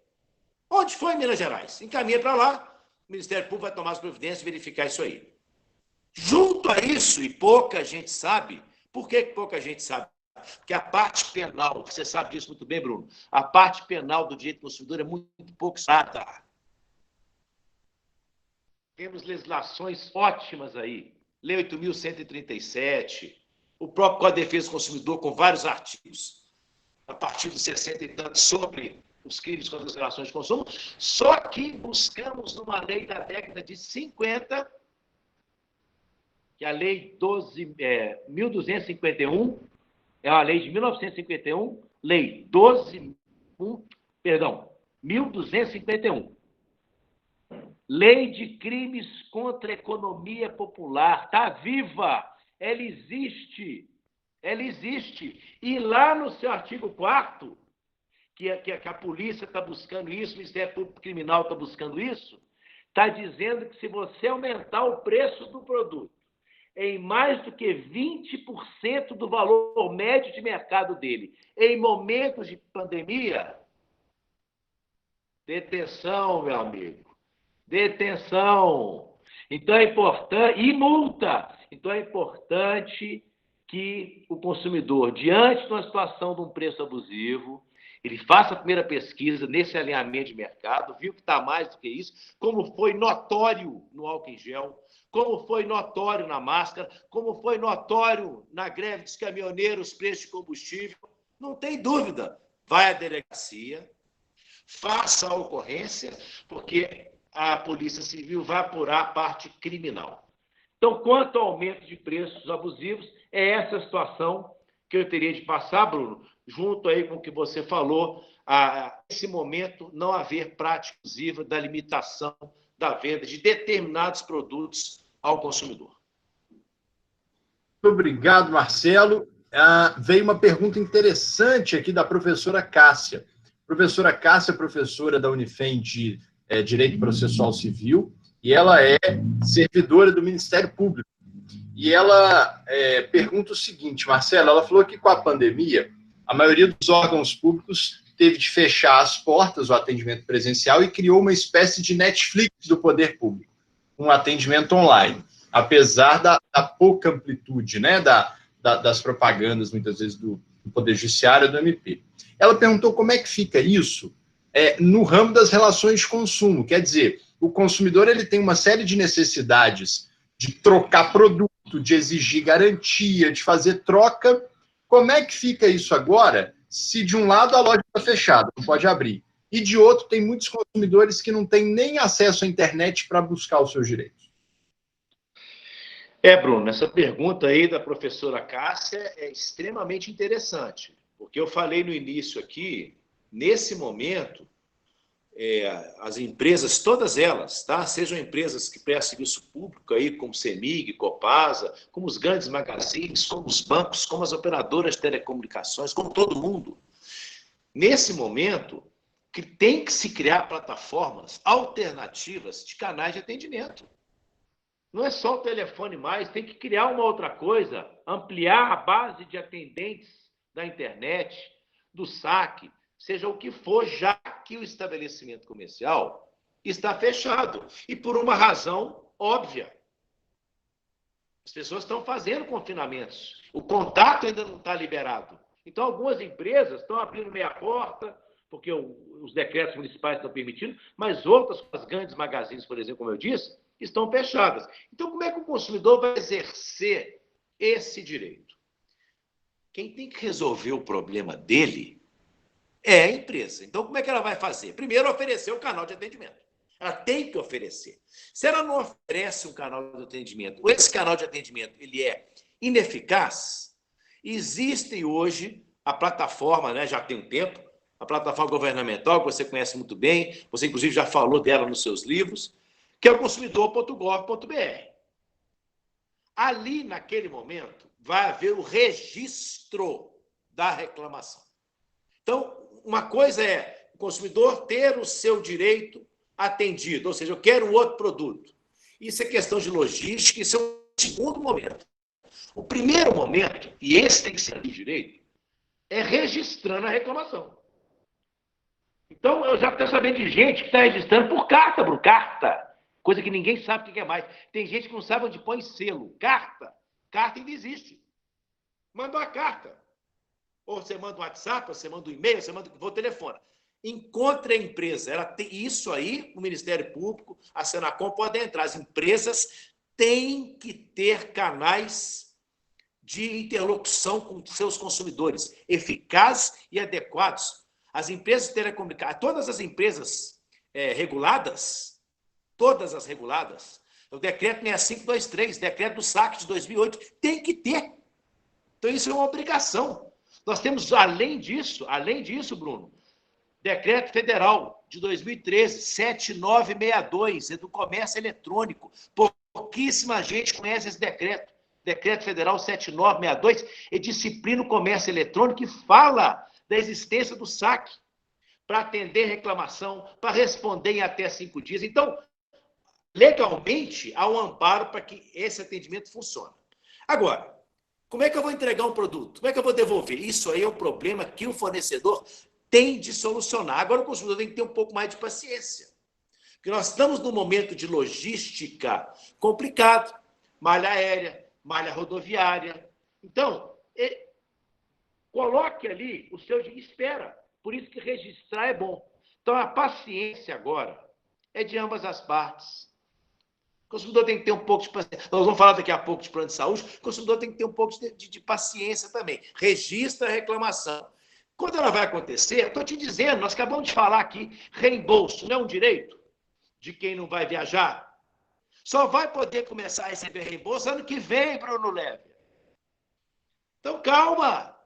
Onde foi em Minas Gerais? Encaminha para lá, o Ministério Público vai tomar as providências e verificar isso aí. Junto a isso, e pouca gente sabe, por que pouca gente sabe? Porque a parte penal, você sabe disso muito bem, Bruno, a parte penal do direito do consumidor é muito pouco usada. Temos legislações ótimas aí. Lei 8.137, o próprio Código de Defesa do Consumidor, com vários artigos, a partir dos 60 e tantos, sobre os crimes contra as relações de consumo, só que buscamos numa lei da década de 50, que é a Lei 1.251, é uma lei de 1951, Lei 1.251. Lei de crimes contra a economia popular. Está viva. Ela existe. Ela existe. E lá no seu artigo 4º, que a polícia está buscando isso, o Ministério Público Criminal está buscando isso, está dizendo que se você aumentar o preço do produto em mais do que 20% do valor médio de mercado dele, em momentos de pandemia, detenção, meu amigo. Detenção. Então é importante, e multa. Então é importante que o consumidor, diante de uma situação de um preço abusivo, ele faça a primeira pesquisa nesse alinhamento de mercado, viu que está mais do que isso, como foi notório no álcool em gel, como foi notório na máscara, como foi notório na greve dos caminhoneiros, preço de combustível. Não tem dúvida. Vai à delegacia, faça a ocorrência, porque a Polícia Civil vai apurar a parte criminal. Então, quanto ao aumento de preços abusivos, é essa situação que eu teria de passar, Bruno, junto aí com o que você falou, nesse momento não haver prática abusiva da limitação da venda de determinados produtos ao consumidor. Muito obrigado, Marcelo. Veio uma pergunta interessante aqui da professora Cássia. Professora Cássia, professora da Unifem de Direito Processual Civil, e ela é servidora do Ministério Público. E ela pergunta o seguinte, Marcelo, ela falou que com a pandemia, a maioria dos órgãos públicos teve de fechar as portas, o atendimento presencial, e criou uma espécie de Netflix do poder público, um atendimento online, apesar da pouca amplitude, né, das propagandas, muitas vezes, do Poder Judiciário e do MP. Ela perguntou como é que fica isso no ramo das relações de consumo. Quer dizer, o consumidor ele tem uma série de necessidades de trocar produto, de exigir garantia, de fazer troca. Como é que fica isso agora, se de um lado a loja está fechada, não pode abrir, e de outro tem muitos consumidores que não têm nem acesso à internet para buscar os seus direitos? Bruno, essa pergunta aí da professora Cássia é extremamente interessante, porque eu falei no início aqui, nesse momento, as empresas, todas elas, tá? Sejam empresas que prestam serviço público, aí, como CEMIG, Copasa, como os grandes magazines, como os bancos, como as operadoras de telecomunicações, como todo mundo, nesse momento, que tem que se criar plataformas alternativas de canais de atendimento. Não é só o telefone mais, tem que criar uma outra coisa, ampliar a base de atendentes da internet, do saque, seja o que for, já que o estabelecimento comercial está fechado. E por uma razão óbvia. As pessoas estão fazendo confinamentos. O contato ainda não está liberado. Então, algumas empresas estão abrindo meia porta, porque os decretos municipais estão permitindo, mas outras, as grandes magazines, por exemplo, como eu disse, estão fechadas. Então, como é que o consumidor vai exercer esse direito? Quem tem que resolver o problema dele é a empresa. Então, como é que ela vai fazer? Primeiro, oferecer o canal de atendimento. Ela tem que oferecer. Se ela não oferece um canal de atendimento, ou esse canal de atendimento ele é ineficaz, existe hoje a plataforma, né, já tem um tempo, a plataforma governamental, que você conhece muito bem, você inclusive já falou dela nos seus livros, que é o consumidor.gov.br. Ali, naquele momento, vai haver o registro da reclamação. Então, uma coisa é o consumidor ter o seu direito atendido, ou seja, eu quero outro produto. Isso é questão de logística, isso é o segundo momento. O primeiro momento, e esse tem que ser de direito, é registrando a reclamação. Então, eu já estou sabendo de gente que está registrando por carta, Bruno, carta. Coisa que ninguém sabe o que é mais. Tem gente que não sabe onde põe selo. Carta. Carta ainda existe. Manda uma carta. Ou você manda um WhatsApp, ou você manda um e-mail, ou você manda o telefone. Encontre a empresa. Ela tem isso aí, o Ministério Público, a Senacom pode entrar. As empresas têm que ter canais de interlocução com seus consumidores eficazes e adequados. As empresas de telecomunicações, todas as empresas reguladas, todas as reguladas, o decreto 6523, decreto do SAC de 2008, tem que ter. Então, isso é uma obrigação. Nós temos, além disso, Bruno, decreto federal de 2013, 7962, é do comércio eletrônico. Pouquíssima gente conhece esse decreto. Decreto federal 7962 é disciplina o comércio eletrônico e fala da existência do saque para atender reclamação, para responder em até 5 dias. Então, legalmente, há um amparo para que esse atendimento funcione. Agora, como é que eu vou entregar um produto? Como é que eu vou devolver? Isso aí é um problema que o fornecedor tem de solucionar. Agora, o consumidor tem que ter um pouco mais de paciência. Porque nós estamos num momento de logística complicado. Malha aérea, malha rodoviária. Então, coloque ali o seu dia, espera. Por isso que registrar é bom. Então, a paciência agora é de ambas as partes. O consumidor tem que ter um pouco de paciência. Nós vamos falar daqui a pouco de plano de saúde. O consumidor tem que ter um pouco de paciência também. Registra a reclamação. Quando ela vai acontecer, eu estou te dizendo, nós acabamos de falar aqui, reembolso não é um direito de quem não vai viajar? Só vai poder começar a receber reembolso ano que vem, Bruno Leve. Então, calma.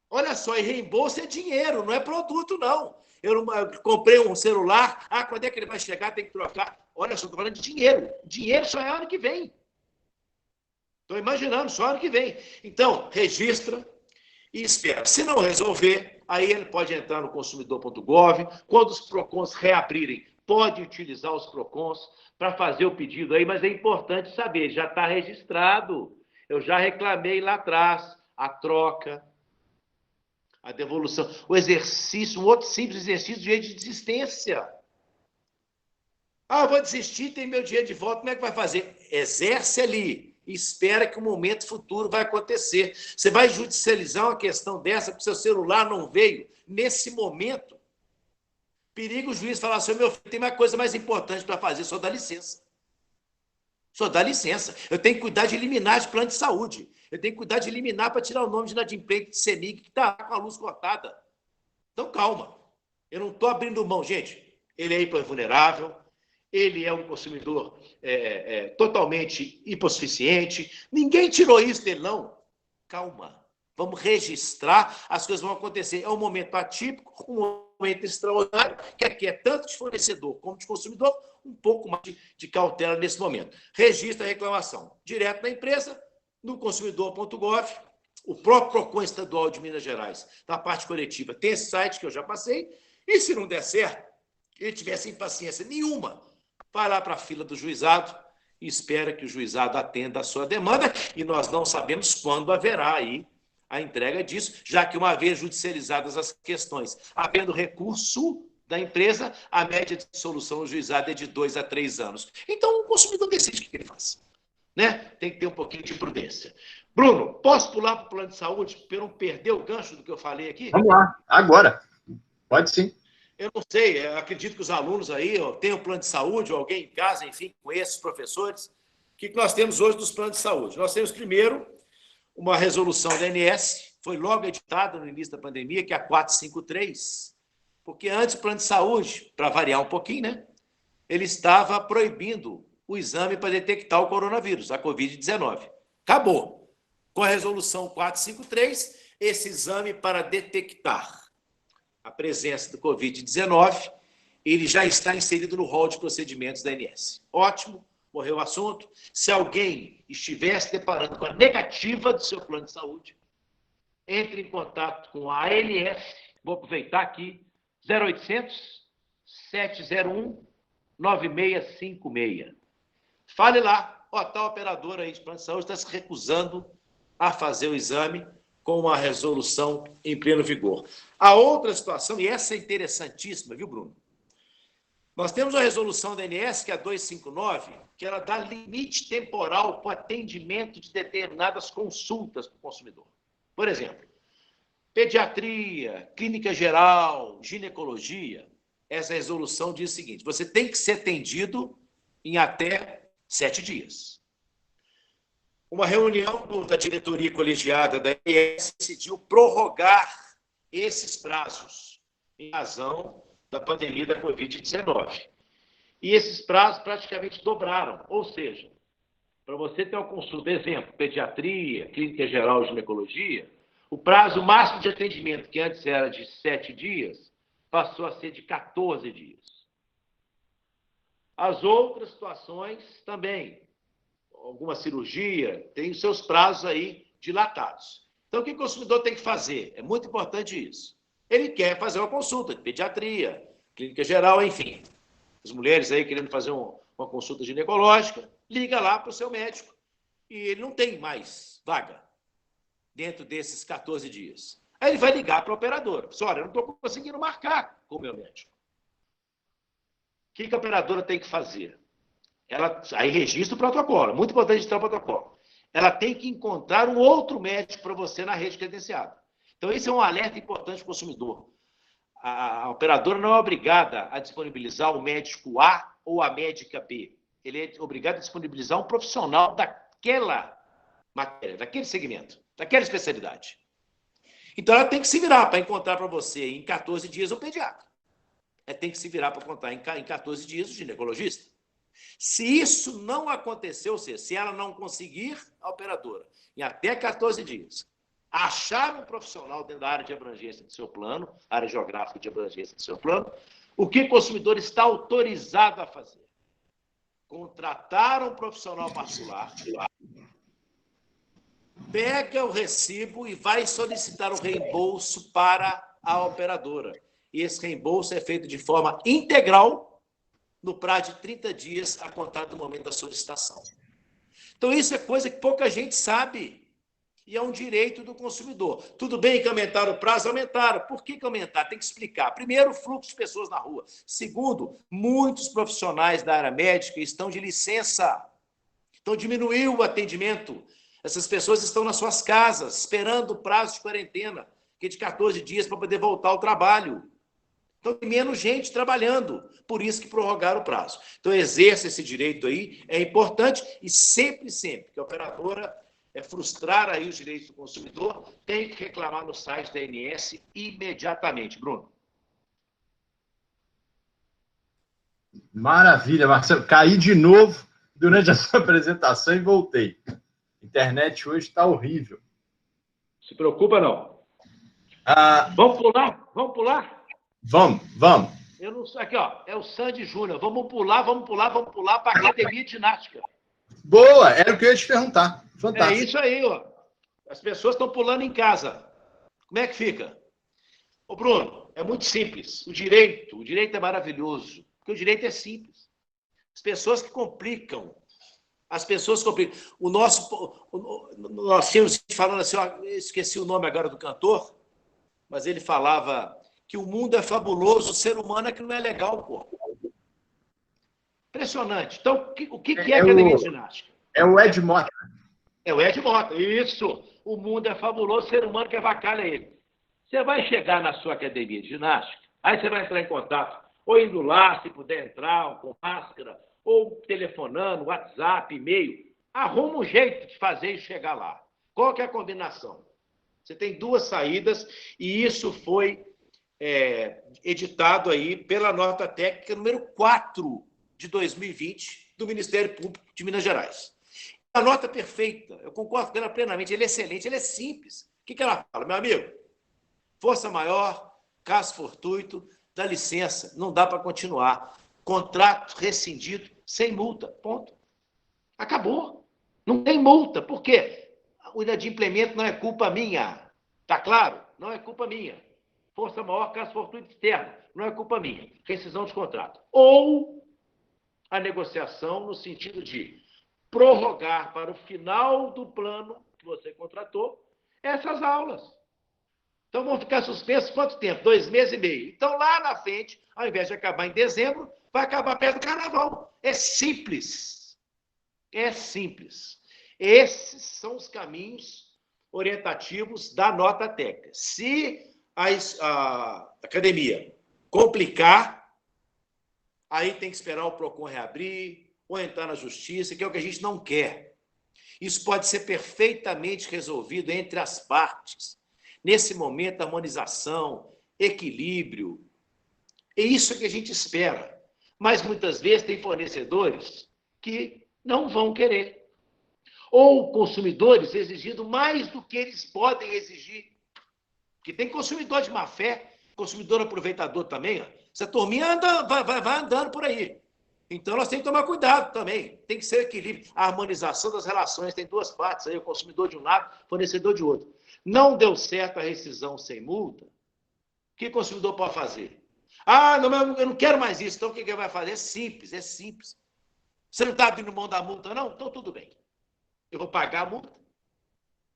Olha só, e reembolso é dinheiro, não é produto, não. Eu comprei um celular, quando é que ele vai chegar, tem que trocar. Olha só, estou falando de dinheiro. Dinheiro só é ano que vem. Estou imaginando, só ano que vem. Então, registra e espera. Se não resolver, aí ele pode entrar no consumidor.gov. Quando os PROCONs reabrirem, pode utilizar os PROCONs para fazer o pedido aí, mas é importante saber, já está registrado. Eu já reclamei lá atrás a troca, a devolução, o exercício, um outro simples exercício de direito de desistência. Eu vou desistir, tem meu dinheiro de volta, como é que vai fazer? Exerce ali, espera que o momento futuro vai acontecer. Você vai judicializar uma questão dessa porque seu celular não veio nesse momento. Perigo o juiz falar assim, meu filho, tem uma coisa mais importante para fazer, só dá licença. Só dá licença. Eu tenho que cuidar de eliminar de plano de saúde. Eu tenho que cuidar de eliminar para tirar o nome de inadimplente de CEMIG que está com a luz cortada. Então, calma. Eu não estou abrindo mão. Gente, ele é hipervulnerável, ele é um consumidor totalmente hipossuficiente. Ninguém tirou isso dele, não. Calma. Vamos registrar, as coisas vão acontecer. É um momento atípico, um momento extraordinário, que aqui é tanto de fornecedor como de consumidor, um pouco mais de cautela nesse momento. Registra a reclamação direto na empresa, no consumidor.gov, o próprio PROCON estadual de Minas Gerais, na parte coletiva, tem esse site que eu já passei, e se não der certo, ele tiver sem paciência nenhuma, vai lá para a fila do juizado e espera que o juizado atenda a sua demanda, e nós não sabemos quando haverá aí a entrega disso, já que uma vez judicializadas as questões, havendo recurso da empresa, a média de solução no juizado é de 2 a 3 anos. Então, o consumidor decide o que ele faz. Né? Tem que ter um pouquinho de prudência. Bruno, posso pular para o plano de saúde para eu não perder o gancho do que eu falei aqui? Vamos lá, agora. Pode sim. Eu não sei, eu acredito que os alunos aí têm um plano de saúde, ou alguém em casa, enfim, conhece os professores. O que nós temos hoje dos planos de saúde? Nós temos, primeiro, uma resolução da ANS, foi logo editada no início da pandemia, que é a 453, porque antes o plano de saúde, para variar um pouquinho, né, ele estava proibindo o exame para detectar o coronavírus, a Covid-19. Acabou. Com a resolução 453, esse exame para detectar a presença do Covid-19, ele já está inserido no rol de procedimentos da ANS. Ótimo. Morreu o assunto. Se alguém estiver se deparando com a negativa do seu plano de saúde, entre em contato com a ANS, vou aproveitar aqui, 0800 701 9656. Fale lá, tal operadora aí de plano de saúde está se recusando a fazer o exame com uma resolução em pleno vigor. A outra situação, e essa é interessantíssima, viu, Bruno? Nós temos a resolução da ANS, que é a 259, que ela dá limite temporal para o atendimento de determinadas consultas para o consumidor. Por exemplo, pediatria, clínica geral, ginecologia. Essa resolução diz o seguinte, você tem que ser atendido em até 7 dias. Uma reunião da diretoria colegiada da ANS decidiu prorrogar esses prazos em razão da pandemia da Covid-19. E esses prazos praticamente dobraram. Ou seja, para você ter uma consulta, exemplo, pediatria, clínica geral, ginecologia, o prazo máximo de atendimento, que antes era de 7 dias, passou a ser de 14 dias. As outras situações também, alguma cirurgia, tem os seus prazos aí dilatados. Então, o que o consumidor tem que fazer? É muito importante isso. Ele quer fazer uma consulta de pediatria, clínica geral, enfim. As mulheres aí querendo fazer uma consulta ginecológica, liga lá para o seu médico e ele não tem mais vaga dentro desses 14 dias. Aí ele vai ligar para a operadora. Olha, eu não estou conseguindo marcar com o meu médico. O que a operadora tem que fazer? Ela aí registra o protocolo. Muito importante registrar o protocolo. Ela tem que encontrar um outro médico para você na rede credenciada. Então, esse é um alerta importante para o consumidor. A operadora não é obrigada a disponibilizar o médico A ou a médica B. Ele é obrigado a disponibilizar um profissional daquela matéria, daquele segmento, daquela especialidade. Então, ela tem que se virar para encontrar para você em 14 dias um pediatra. Ela tem que se virar para encontrar em 14 dias o ginecologista. Se isso não acontecer, ou seja, se ela não conseguir, a operadora, em até 14 dias, achar um profissional dentro da área de abrangência do seu plano, área geográfica de abrangência do seu plano, o que o consumidor está autorizado a fazer? Contratar um profissional particular, pega o recibo e vai solicitar o reembolso para a operadora. E esse reembolso é feito de forma integral no prazo de 30 dias a contar do momento da solicitação. Então, isso é coisa que pouca gente sabe. E é um direito do consumidor. Tudo bem que aumentaram o prazo? Aumentaram. Por que aumentaram? Tem que explicar. Primeiro, o fluxo de pessoas na rua. Segundo, muitos profissionais da área médica estão de licença. Então, diminuiu o atendimento. Essas pessoas estão nas suas casas, esperando o prazo de quarentena, que é de 14 dias para poder voltar ao trabalho. Então, tem menos gente trabalhando, por isso que prorrogaram o prazo. Então, exerça esse direito aí, é importante, e sempre que a operadora frustrar aí os direitos do consumidor, tem que reclamar no site da ANS imediatamente. Bruno. Maravilha, Marcelo. Caí de novo durante a sua apresentação e voltei. A internet hoje está horrível. Se preocupa, não. Vamos pular? Vamos pular? Vamos. Eu não sei. Aqui, ó, é o Sandy Júnior. Vamos pular para a academia de ginástica. Boa, era o que eu ia te perguntar. Fantástico. É isso aí, ó. As pessoas estão pulando em casa. Como é que fica? Ô, Bruno, é muito simples. O direito é maravilhoso, porque o direito é simples. As pessoas que complicam. Nós tínhamos falando assim, ó, eu esqueci o nome agora do cantor, mas ele falava que o mundo é fabuloso, o ser humano é que não é legal, pô. Impressionante. Então, o que é academia de ginástica? É o Ed Mota. É o Ed Mota, isso. O mundo é fabuloso, o ser humano que avacalha ele. Você vai chegar na sua academia de ginástica, aí você vai entrar em contato, ou indo lá, se puder entrar, com máscara, ou telefonando, WhatsApp, e-mail. Arruma um jeito de fazer e chegar lá. Qual que é a combinação? Você tem 2 saídas, e isso foi editado aí pela nota técnica número 4 de 2020 do Ministério Público de Minas Gerais. A nota perfeita, eu concordo com ela plenamente, ela é excelente, ela é simples. O que ela fala? Meu amigo, força maior, caso fortuito, dá licença, não dá para continuar. Contrato rescindido, sem multa, ponto. Acabou. Não tem multa. Por quê? O inadimplemento não é culpa minha. Tá claro? Não é culpa minha. Força maior, caso fortuito externo, não é culpa minha. Rescisão de contrato. Ou a negociação no sentido de prorrogar para o final do plano que você contratou essas aulas. Então, vão ficar suspensos quanto tempo? 2 meses e meio. Então, lá na frente, ao invés de acabar em dezembro, vai acabar perto do carnaval. É simples. É simples. Esses são os caminhos orientativos da nota técnica. Se a academia complicar, aí tem que esperar o PROCON reabrir, ou entrar na justiça, que é o que a gente não quer. Isso pode ser perfeitamente resolvido entre as partes. Nesse momento, harmonização, equilíbrio. É isso que a gente espera. Mas, muitas vezes, tem fornecedores que não vão querer. Ou consumidores exigindo mais do que eles podem exigir. Porque tem consumidor de má fé, consumidor aproveitador também. Ó. Essa turminha vai andando por aí. Então, nós temos que tomar cuidado também. Tem que ser equilíbrio. A harmonização das relações tem 2 partes. Aí, o consumidor de um lado, o fornecedor de outro. Não deu certo a rescisão sem multa, o que o consumidor pode fazer? Ah, não, eu não quero mais isso. Então, o que ele vai fazer? É simples. Você não está abrindo mão da multa, não? Então, tudo bem. Eu vou pagar a multa,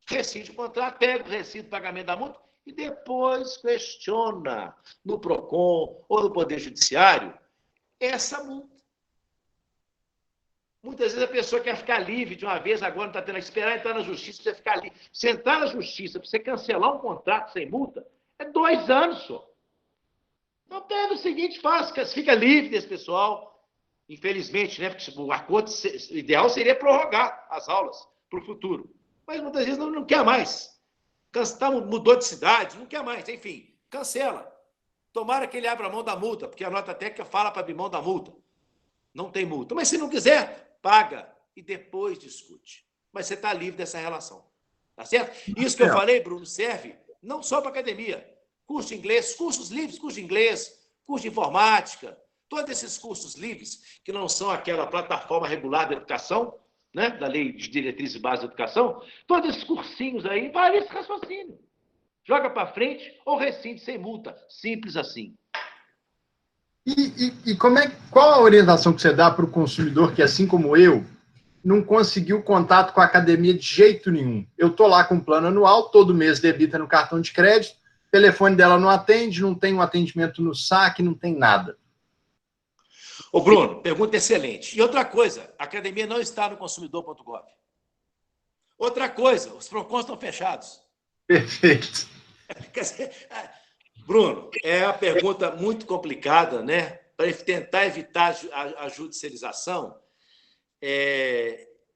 rescinde o contrato, pega o recibo de pagamento da multa e depois questiona no PROCON ou no Poder Judiciário essa multa. Muitas vezes a pessoa quer ficar livre de uma vez, agora não está tendo que esperar entrar na justiça para você ficar livre. Você entrar na justiça para você cancelar um contrato sem multa, é 2 anos só. Então, pega o seguinte, fica livre desse pessoal. Infelizmente, né? Porque o acordo ideal seria prorrogar as aulas para o futuro. Mas muitas vezes não quer mais. Mudou de cidade, não quer mais. Enfim, cancela. Tomara que ele abra a mão da multa, porque a nota técnica fala para abrir mão da multa. Não tem multa. Mas se não quiser, paga e depois discute. Mas você está livre dessa relação. Tá certo? Isso que eu falei, Bruno, serve não só para academia. Curso de inglês, cursos livres, curso de inglês, curso de informática, todos esses cursos livres, que não são aquela plataforma regulada de educação, né, da Lei de Diretrizes e Bases da Educação, todos esses cursinhos aí, vale esse raciocínio. Joga para frente ou rescinde sem multa. Simples assim. E qual a orientação que você dá para o consumidor que, assim como eu, não conseguiu contato com a academia de jeito nenhum? Eu estou lá com um plano anual, todo mês debita no cartão de crédito, o telefone dela não atende, não tem um atendimento no saque, não tem nada. Ô, Bruno, pergunta excelente. E outra coisa, a academia não está no consumidor.gov. Outra coisa, os PROCONs estão fechados. Perfeito. Quer dizer, Bruno, é uma pergunta muito complicada, né? Para tentar evitar a judicialização,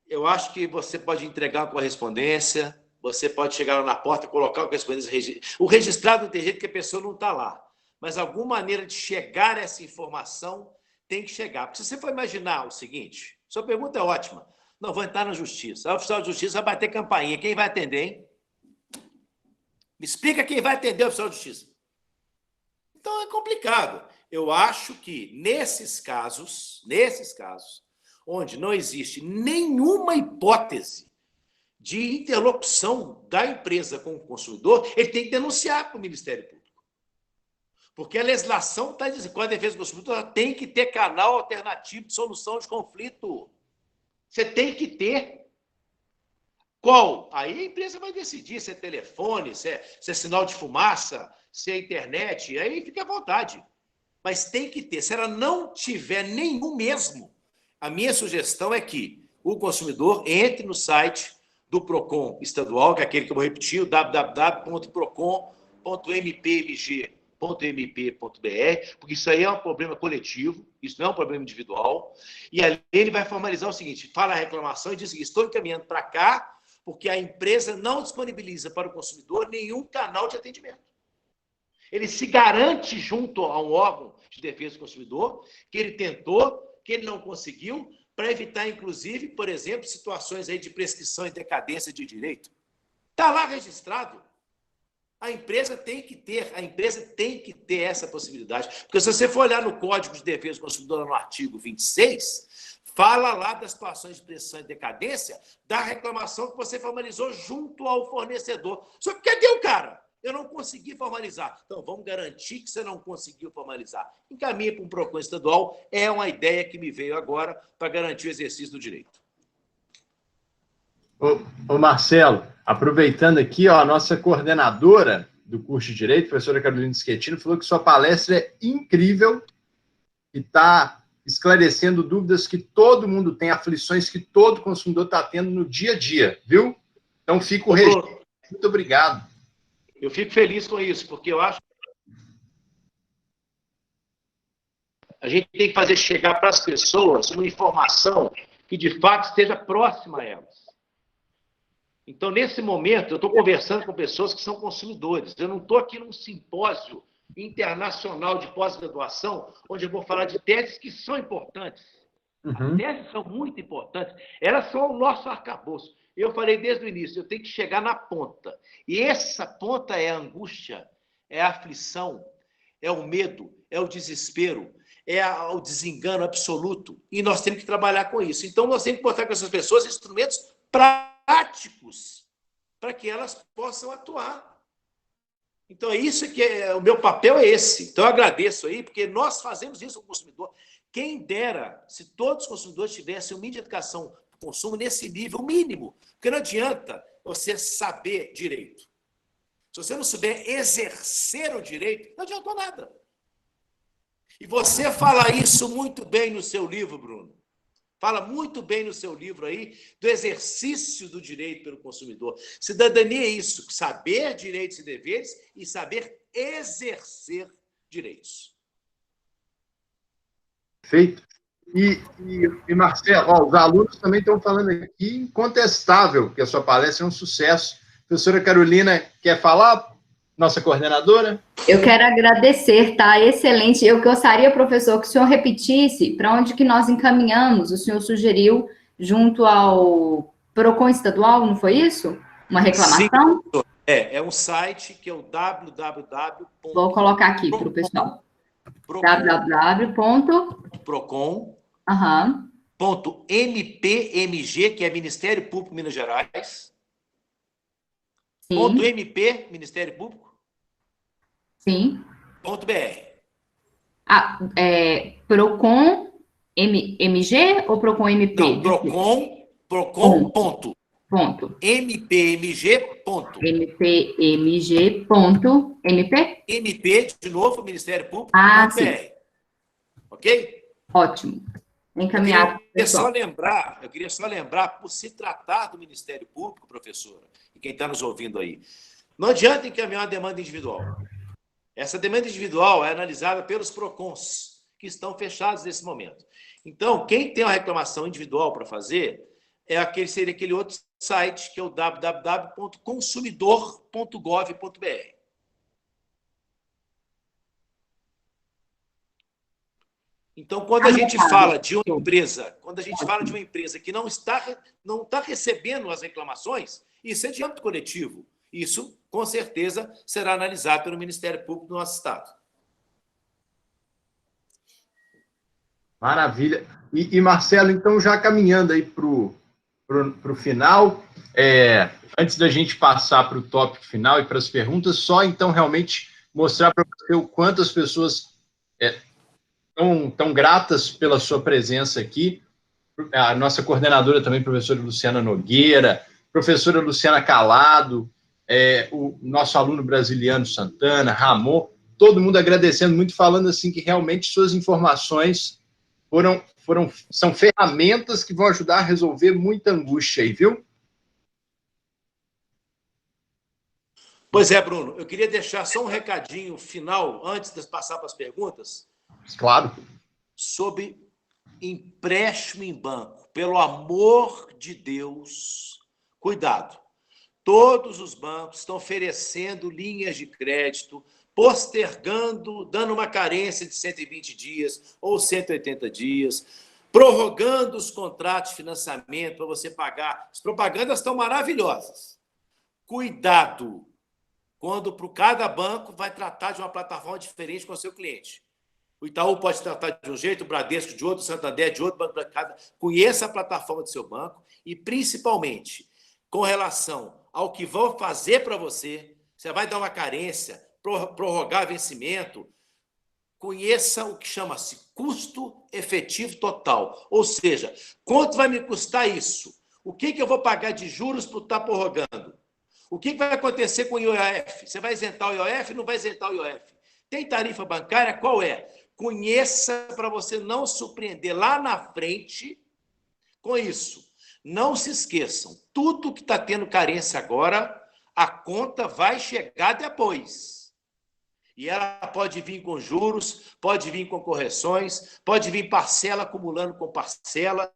eu acho que você pode entregar uma correspondência, você pode chegar lá na porta, colocar a correspondência. O registrado tem jeito que a pessoa não está lá, mas alguma maneira de chegar essa informação tem que chegar. Porque se você for imaginar o seguinte, sua pergunta é ótima. Não, vou entrar na justiça. O oficial de justiça vai bater campainha. Quem vai atender, hein? Me explica quem vai atender o oficial de justiça. Então é complicado. Eu acho que nesses casos, onde não existe nenhuma hipótese de interlocução da empresa com o consumidor, ele tem que denunciar para o Ministério Público. Porque a legislação está dizendo que a defesa do consumidor tem que ter canal alternativo de solução de conflito. Você tem que ter. Qual? Aí a empresa vai decidir se é telefone, se é sinal de fumaça, se é internet, aí fica à vontade. Mas tem que ter. Se ela não tiver nenhum mesmo, a minha sugestão é que o consumidor entre no site do PROCON estadual, que é aquele que eu vou repetir, o www.procon.mp.mg.mp.br, porque isso aí é um problema coletivo, isso não é um problema individual, e ali ele vai formalizar o seguinte, fala a reclamação e diz que estou encaminhando para cá, porque a empresa não disponibiliza para o consumidor nenhum canal de atendimento. Ele se garante junto a um órgão de defesa do consumidor que ele tentou, que ele não conseguiu, para evitar, inclusive, por exemplo, situações aí de prescrição e decadência de direito. Está lá registrado. A empresa tem que ter essa possibilidade. Porque se você for olhar no Código de Defesa do Consumidor, no artigo 26, fala lá das situações de prescrição e decadência da reclamação que você formalizou junto ao fornecedor. Só que cadê o cara? Eu não consegui formalizar. Então, vamos garantir que você não conseguiu formalizar. Encaminhe para um PROCON estadual. É uma ideia que me veio agora para garantir o exercício do direito. Ô Marcelo, aproveitando aqui, ó, a nossa coordenadora do curso de Direito, a professora Carolina Schettino, falou que sua palestra é incrível e está esclarecendo dúvidas que todo mundo tem, aflições que todo consumidor está tendo no dia a dia, viu? Então, fica o registro. Muito obrigado. Eu fico feliz com isso, porque eu acho que a gente tem que fazer chegar para as pessoas uma informação que, de fato, esteja próxima a elas. Então, nesse momento, eu estou conversando com pessoas que são consumidores. Eu não estou aqui num simpósio internacional de pós-graduação, onde eu vou falar de teses que são importantes. As teses são muito importantes. Elas são o nosso arcabouço. Eu falei desde o início, eu tenho que chegar na ponta. E essa ponta é a angústia, é a aflição, é o medo, é o desespero, é o desengano absoluto. E nós temos que trabalhar com isso. Então, nós temos que botar com essas pessoas instrumentos práticos para que elas possam atuar. Então, é isso que o meu papel é esse. Então, eu agradeço aí, porque nós fazemos isso com o consumidor. Quem dera se todos os consumidores tivessem uma mídia de educação do consumo nesse nível mínimo. Porque não adianta você saber direito. Se você não souber exercer o direito, não adiantou nada. E você fala isso muito bem no seu livro, Bruno. Fala muito bem no seu livro aí do exercício do direito pelo consumidor. Cidadania é isso, saber direitos e deveres e saber exercer direitos. Perfeito. E Marcelo, ó, os alunos também estão falando aqui, incontestável, que a sua palestra é um sucesso. Professora Carolina, quer falar? Nossa coordenadora? Eu quero agradecer, tá? Excelente. Eu gostaria, professor, que o senhor repetisse para onde que nós encaminhamos. O senhor sugeriu junto ao PROCON estadual, não foi isso? Uma reclamação? Sim, é um site que é o www. Vou colocar aqui para o pessoal. www.procon.mpmg, que é Ministério Público Minas Gerais. Sim. .mp, Ministério Público. Sim. .br. Procon MG ou Procon MP? Não, Procon ponto. MPMG ponto. MPMG ponto. MP? MP, de novo, Ministério Público. Sim. BR. Ok? Ótimo. Encaminhado. Eu queria só lembrar, por se tratar do Ministério Público, professora, e quem está nos ouvindo aí, não adianta encaminhar uma demanda individual. Essa demanda individual é analisada pelos PROCONs, que estão fechados nesse momento. Então, quem tem uma reclamação individual para fazer seria aquele outro site, que é o www.consumidor.gov.br. Então, quando a gente fala de uma empresa, que não está recebendo as reclamações, isso é de âmbito coletivo. Isso, com certeza, será analisado pelo Ministério Público do nosso Estado. Maravilha. E Marcelo, então, já caminhando aí para o final, antes da gente passar para o tópico final e para as perguntas, só então realmente mostrar para você o quanto as pessoas tão gratas pela sua presença aqui. A nossa coordenadora também, professora Luciana Nogueira, professora Luciana Calado, o nosso aluno brasiliano Santana, Ramon, todo mundo agradecendo muito, falando assim que realmente suas informações são ferramentas que vão ajudar a resolver muita angústia aí, viu? Pois é, Bruno, eu queria deixar só um recadinho final, antes de passar para as perguntas. Claro. Sobre empréstimo em banco. Pelo amor de Deus, cuidado. Todos os bancos estão oferecendo linhas de crédito, postergando, dando uma carência de 120 dias ou 180 dias, prorrogando os contratos de financiamento para você pagar. As propagandas estão maravilhosas. Cuidado, quando para cada banco vai tratar de uma plataforma diferente com o seu cliente. O Itaú pode tratar de um jeito, o Bradesco de outro, o Santander de outro, banco para cada. Conheça a plataforma do seu banco e, principalmente, com relação ao que vão fazer para você, você vai dar uma carência, prorrogar vencimento, conheça o que chama-se custo efetivo total. Ou seja, quanto vai me custar isso? O que eu vou pagar de juros por estar prorrogando? O que vai acontecer com o IOF? Você vai isentar o IOF? Não vai isentar o IOF? Tem tarifa bancária? Qual é? Conheça para você não surpreender lá na frente com isso. Não se esqueçam, tudo que está tendo carência agora, a conta vai chegar depois. E ela pode vir com juros, pode vir com correções, pode vir parcela acumulando com parcela.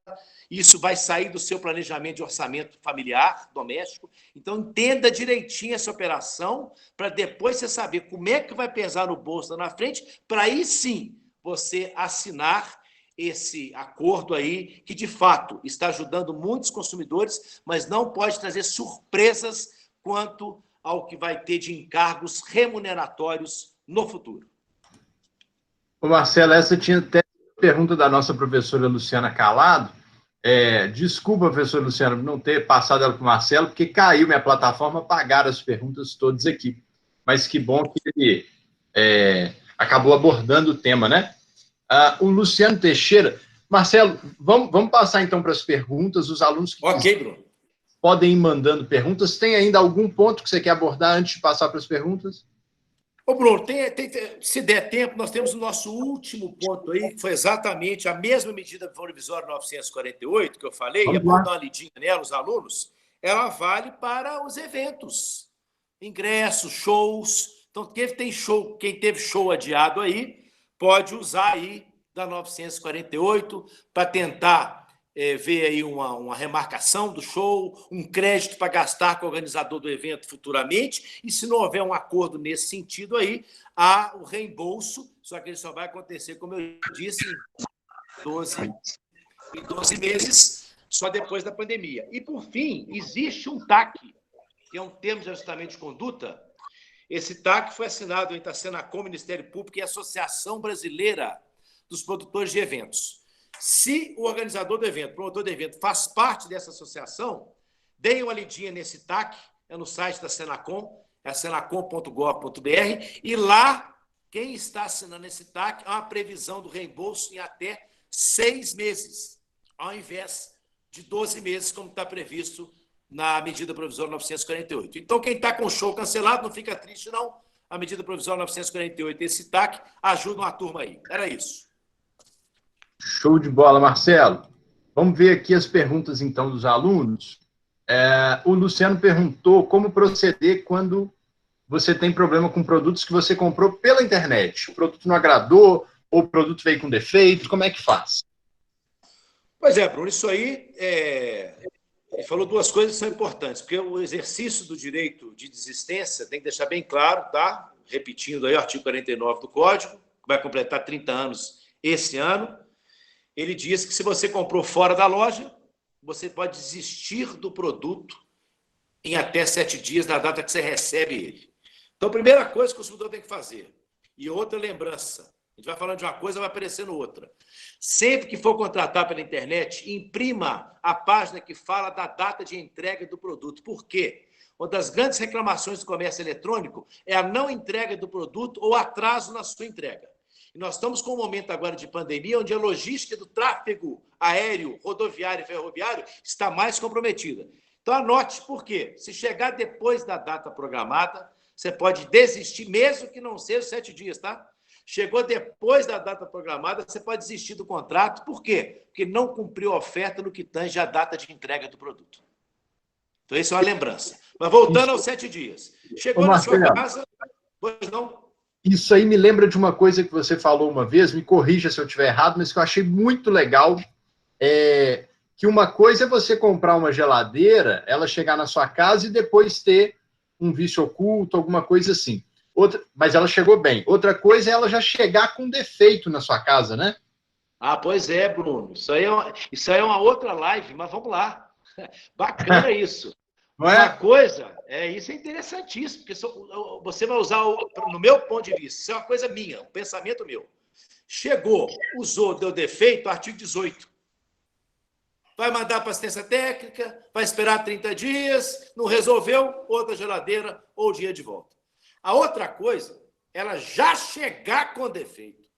Isso vai sair do seu planejamento de orçamento familiar, doméstico. Então, entenda direitinho essa operação, para depois você saber como é que vai pesar no bolso lá na frente, para aí sim você assinar esse acordo aí, que de fato está ajudando muitos consumidores, mas não pode trazer surpresas quanto ao que vai ter de encargos remuneratórios no futuro. Ô Marcelo, essa tinha até pergunta da nossa professora Luciana Calado. Desculpa, professora Luciana, por não ter passado ela para o Marcelo, porque caiu minha plataforma, apagaram as perguntas todas aqui. Mas que bom que ele acabou abordando o tema, né? O Luciano Teixeira. Marcelo, vamos passar então para as perguntas. Os alunos que Bruno. Podem ir mandando perguntas. Tem ainda algum ponto que você quer abordar antes de passar para as perguntas? Ô, Bruno, se der tempo, nós temos o nosso último ponto aí, que foi exatamente a mesma medida provisória 948, que eu falei, é bom dar uma lidinha nela, os alunos, ela vale para os eventos, ingressos, shows. Então, quem teve show adiado aí, pode usar aí da 948 para tentar ver aí uma remarcação do show, um crédito para gastar com o organizador do evento futuramente, e se não houver um acordo nesse sentido aí, há o reembolso, só que ele só vai acontecer, como eu disse, em 12 meses, só depois da pandemia. E, por fim, existe um TAC, que é um termo de ajustamento de conduta. Esse TAC foi assinado entre a Senacom, Ministério Público e a Associação Brasileira dos Produtores de Eventos. Se o organizador do evento, promotor do evento, faz parte dessa associação, deem uma lidinha nesse TAC, é no site da Senacom, é senacom.gov.br, e lá, quem está assinando esse TAC, há uma previsão do reembolso em até 6 meses, ao invés de 12 meses, como está previsto na medida provisória 948. Então, quem está com o show cancelado, não fica triste, não. A medida provisória 948 e esse TAC ajudam a turma aí. Era isso. Show de bola, Marcelo. Vamos ver aqui as perguntas, então, dos alunos. O Luciano perguntou como proceder quando você tem problema com produtos que você comprou pela internet. O produto não agradou, ou o produto veio com defeito, como é que faz? Pois é, Bruno, isso aí ele falou duas coisas que são importantes, porque o exercício do direito de desistência tem que deixar bem claro, tá? Repetindo aí o artigo 49 do Código, que vai completar 30 anos esse ano. Ele diz que se você comprou fora da loja, você pode desistir do produto em até 7 dias da data que você recebe ele. Então, a primeira coisa que o consumidor tem que fazer, e outra lembrança, a gente vai falando de uma coisa, vai aparecendo outra. Sempre que for contratar pela internet, imprima a página que fala da data de entrega do produto. Por quê? Uma das grandes reclamações do comércio eletrônico é a não entrega do produto ou atraso na sua entrega. E nós estamos com um momento agora de pandemia onde a logística do tráfego aéreo, rodoviário e ferroviário está mais comprometida. Então, anote por quê. Se chegar depois da data programada, você pode desistir, mesmo que não seja 7 dias, tá? Chegou depois da data programada, você pode desistir do contrato. Por quê? Porque não cumpriu a oferta no que tange a data de entrega do produto. Então, isso é uma lembrança. Mas voltando aos 7 dias. Chegou na sua casa... Pois não? Isso aí me lembra de uma coisa que você falou uma vez, me corrija se eu estiver errado, mas que eu achei muito legal, que uma coisa é você comprar uma geladeira, ela chegar na sua casa e depois ter um vício oculto, alguma coisa assim. Mas ela chegou bem. Outra coisa é ela já chegar com defeito na sua casa, né? Ah, pois é, Bruno. Isso aí é uma outra live, mas vamos lá. Bacana isso. Não é? Uma coisa, isso é interessantíssimo, porque você vai usar, no meu ponto de vista, isso é uma coisa minha, um pensamento meu. Chegou, usou, deu defeito, artigo 18. Vai mandar para assistência técnica, vai esperar 30 dias, não resolveu, outra geladeira ou dinheiro de volta. A outra coisa, ela já chegar com defeito.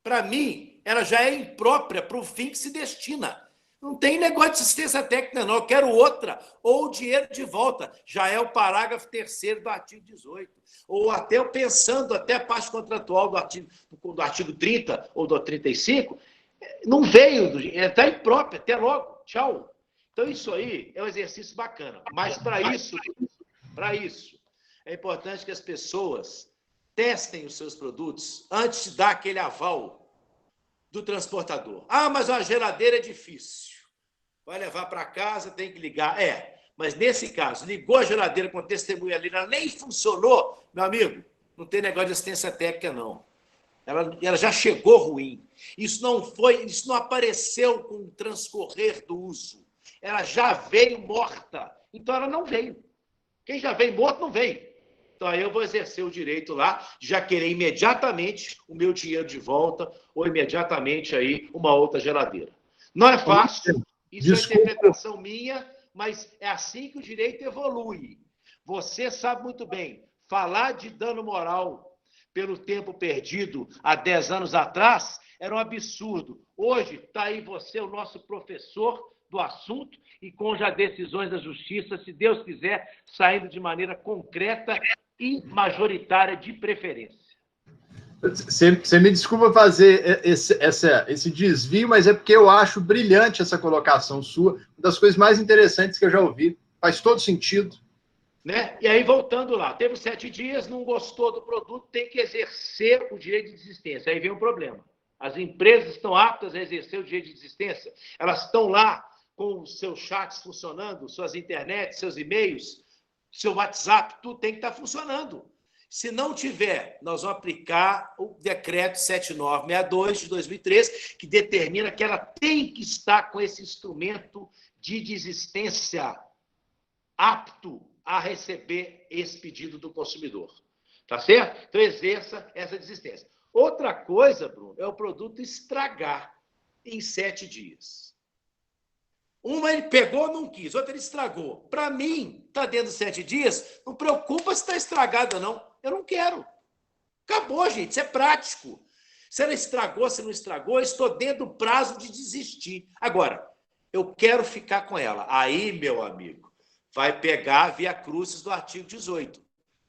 Para mim, ela já é imprópria para o fim que se destina. Não tem negócio de assistência técnica, não. Eu quero outra, ou dinheiro de volta. Já é o parágrafo 3º do artigo 18. Ou até eu pensando, até a parte contratual do artigo 30 ou do 35, não veio, está imprópria, até logo, tchau. Então, isso aí é um exercício bacana. Mas, para isso, é importante que as pessoas testem os seus produtos antes de dar aquele aval do transportador. Ah, mas uma geladeira é difícil. Vai levar para casa, tem que ligar. Mas nesse caso, ligou a geladeira com testemunha ali, ela nem funcionou, meu amigo, não tem negócio de assistência técnica, não. Ela já chegou ruim. Isso não apareceu com o transcorrer do uso. Ela já veio morta. Então, ela não veio. Quem já veio morto, não veio. Então, aí eu vou exercer o direito lá de já querer imediatamente o meu dinheiro de volta ou imediatamente aí uma outra geladeira. Não é fácil, isso é uma interpretação minha, mas é assim que o direito evolui. Você sabe muito bem, falar de dano moral pelo tempo perdido há 10 anos atrás era um absurdo. Hoje está aí você, o nosso professor do assunto, e com já decisões da justiça, se Deus quiser, saindo de maneira concreta e majoritária de preferência. Você me desculpa fazer esse desvio, mas é porque eu acho brilhante essa colocação sua, uma das coisas mais interessantes que eu já ouvi. Faz todo sentido. Né? E aí, voltando lá, teve 7 dias, não gostou do produto, tem que exercer o direito de desistência. Aí vem um problema. As empresas estão aptas a exercer o direito de desistência? Elas estão lá com os seus chats funcionando, suas internets, seus e-mails, seu WhatsApp, tudo tem que estar funcionando. Se não tiver, nós vamos aplicar o decreto 7962 de 2003, que determina que ela tem que estar com esse instrumento de desistência apto a receber esse pedido do consumidor. Tá certo? Então, exerça essa desistência. Outra coisa, Bruno, é o produto estragar em 7 dias. Uma ele pegou, não quis, outra ele estragou. Para mim, está dentro de 7 dias, não preocupa se está estragada, não. Eu não quero. Acabou, gente, isso é prático. Se ela estragou, se não estragou, eu estou dentro do prazo de desistir. Agora, eu quero ficar com ela. Aí, meu amigo, vai pegar a via crucis do artigo 18.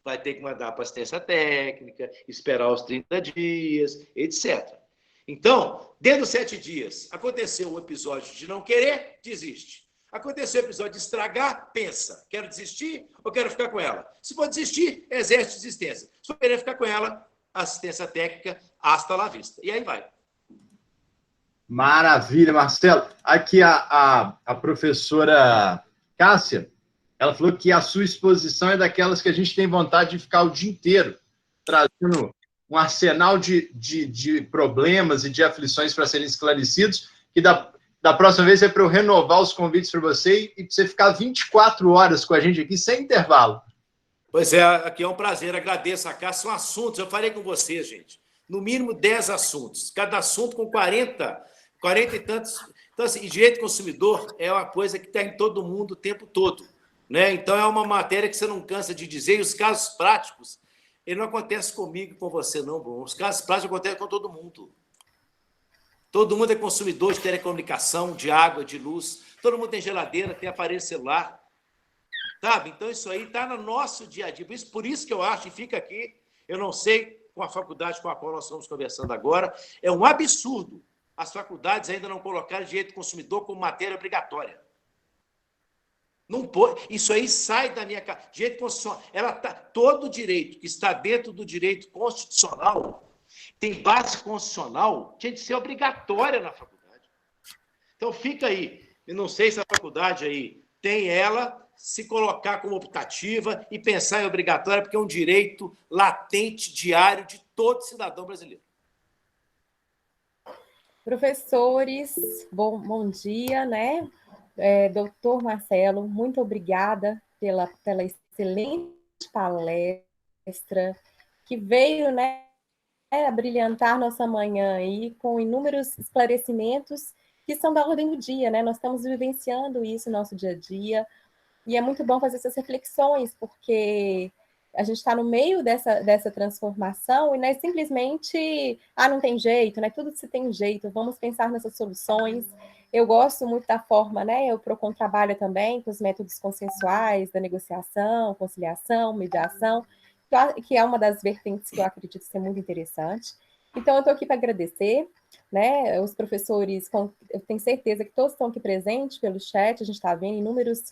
Vai ter que mandar para assistência técnica, esperar os 30 dias, etc. Então, dentro dos 7 dias, aconteceu o episódio de não querer, desiste. Aconteceu o episódio de estragar, pensa, quero desistir ou quero ficar com ela? Se for desistir, exerce desistência. Se for querer ficar com ela, assistência técnica, hasta la vista. E aí vai. Maravilha, Marcelo. Aqui a professora Cássia, ela falou que a sua exposição é daquelas que a gente tem vontade de ficar o dia inteiro, trazendo um arsenal de problemas e de aflições para serem esclarecidos, que da próxima vez é para eu renovar os convites para você e para você ficar 24 horas com a gente aqui, sem intervalo. Pois é, aqui é um prazer, agradeço a Cássia. São assuntos, eu falei com você, gente, no mínimo 10 assuntos, cada assunto com 40 e tantos. Então, assim, direito do consumidor é uma coisa que está em todo mundo o tempo todo, né? Então, é uma matéria que você não cansa de dizer, e os casos práticos, ele não acontece comigo e com você, não, Bruno. Os casos práticos acontecem com todo mundo. Todo mundo é consumidor de telecomunicação, de água, de luz. Todo mundo tem geladeira, tem aparelho celular. Sabe? Então, isso aí está no nosso dia a dia. Por isso que eu acho, e fica aqui, eu não sei, com a faculdade com a qual nós estamos conversando agora, é um absurdo as faculdades ainda não colocarem direito do consumidor como matéria obrigatória. Não pode, isso aí sai da minha casa. Direito constitucional, todo direito que está dentro do direito constitucional tem base constitucional, tinha de ser obrigatória na faculdade. Então fica aí. Eu não sei se a faculdade aí tem ela, se colocar como optativa e pensar em obrigatória, porque é um direito latente, diário, de todo cidadão brasileiro. Professores, bom dia, né? Doutor Marcelo, muito obrigada pela excelente palestra que veio, né, a brilhantar nossa manhã aí com inúmeros esclarecimentos que são da ordem do dia, né? Nós estamos vivenciando isso no nosso dia a dia e é muito bom fazer essas reflexões, porque a gente está no meio dessa transformação e não é simplesmente, não tem jeito, né? Tudo se tem jeito, vamos pensar nessas soluções. Eu gosto muito da forma, né? O PROCON trabalha também com os métodos consensuais da negociação, conciliação, mediação, que é uma das vertentes que eu acredito ser muito interessante. Então, eu estou aqui para agradecer, né? Os professores, eu tenho certeza que todos estão aqui presentes pelo chat, a gente está vendo inúmeros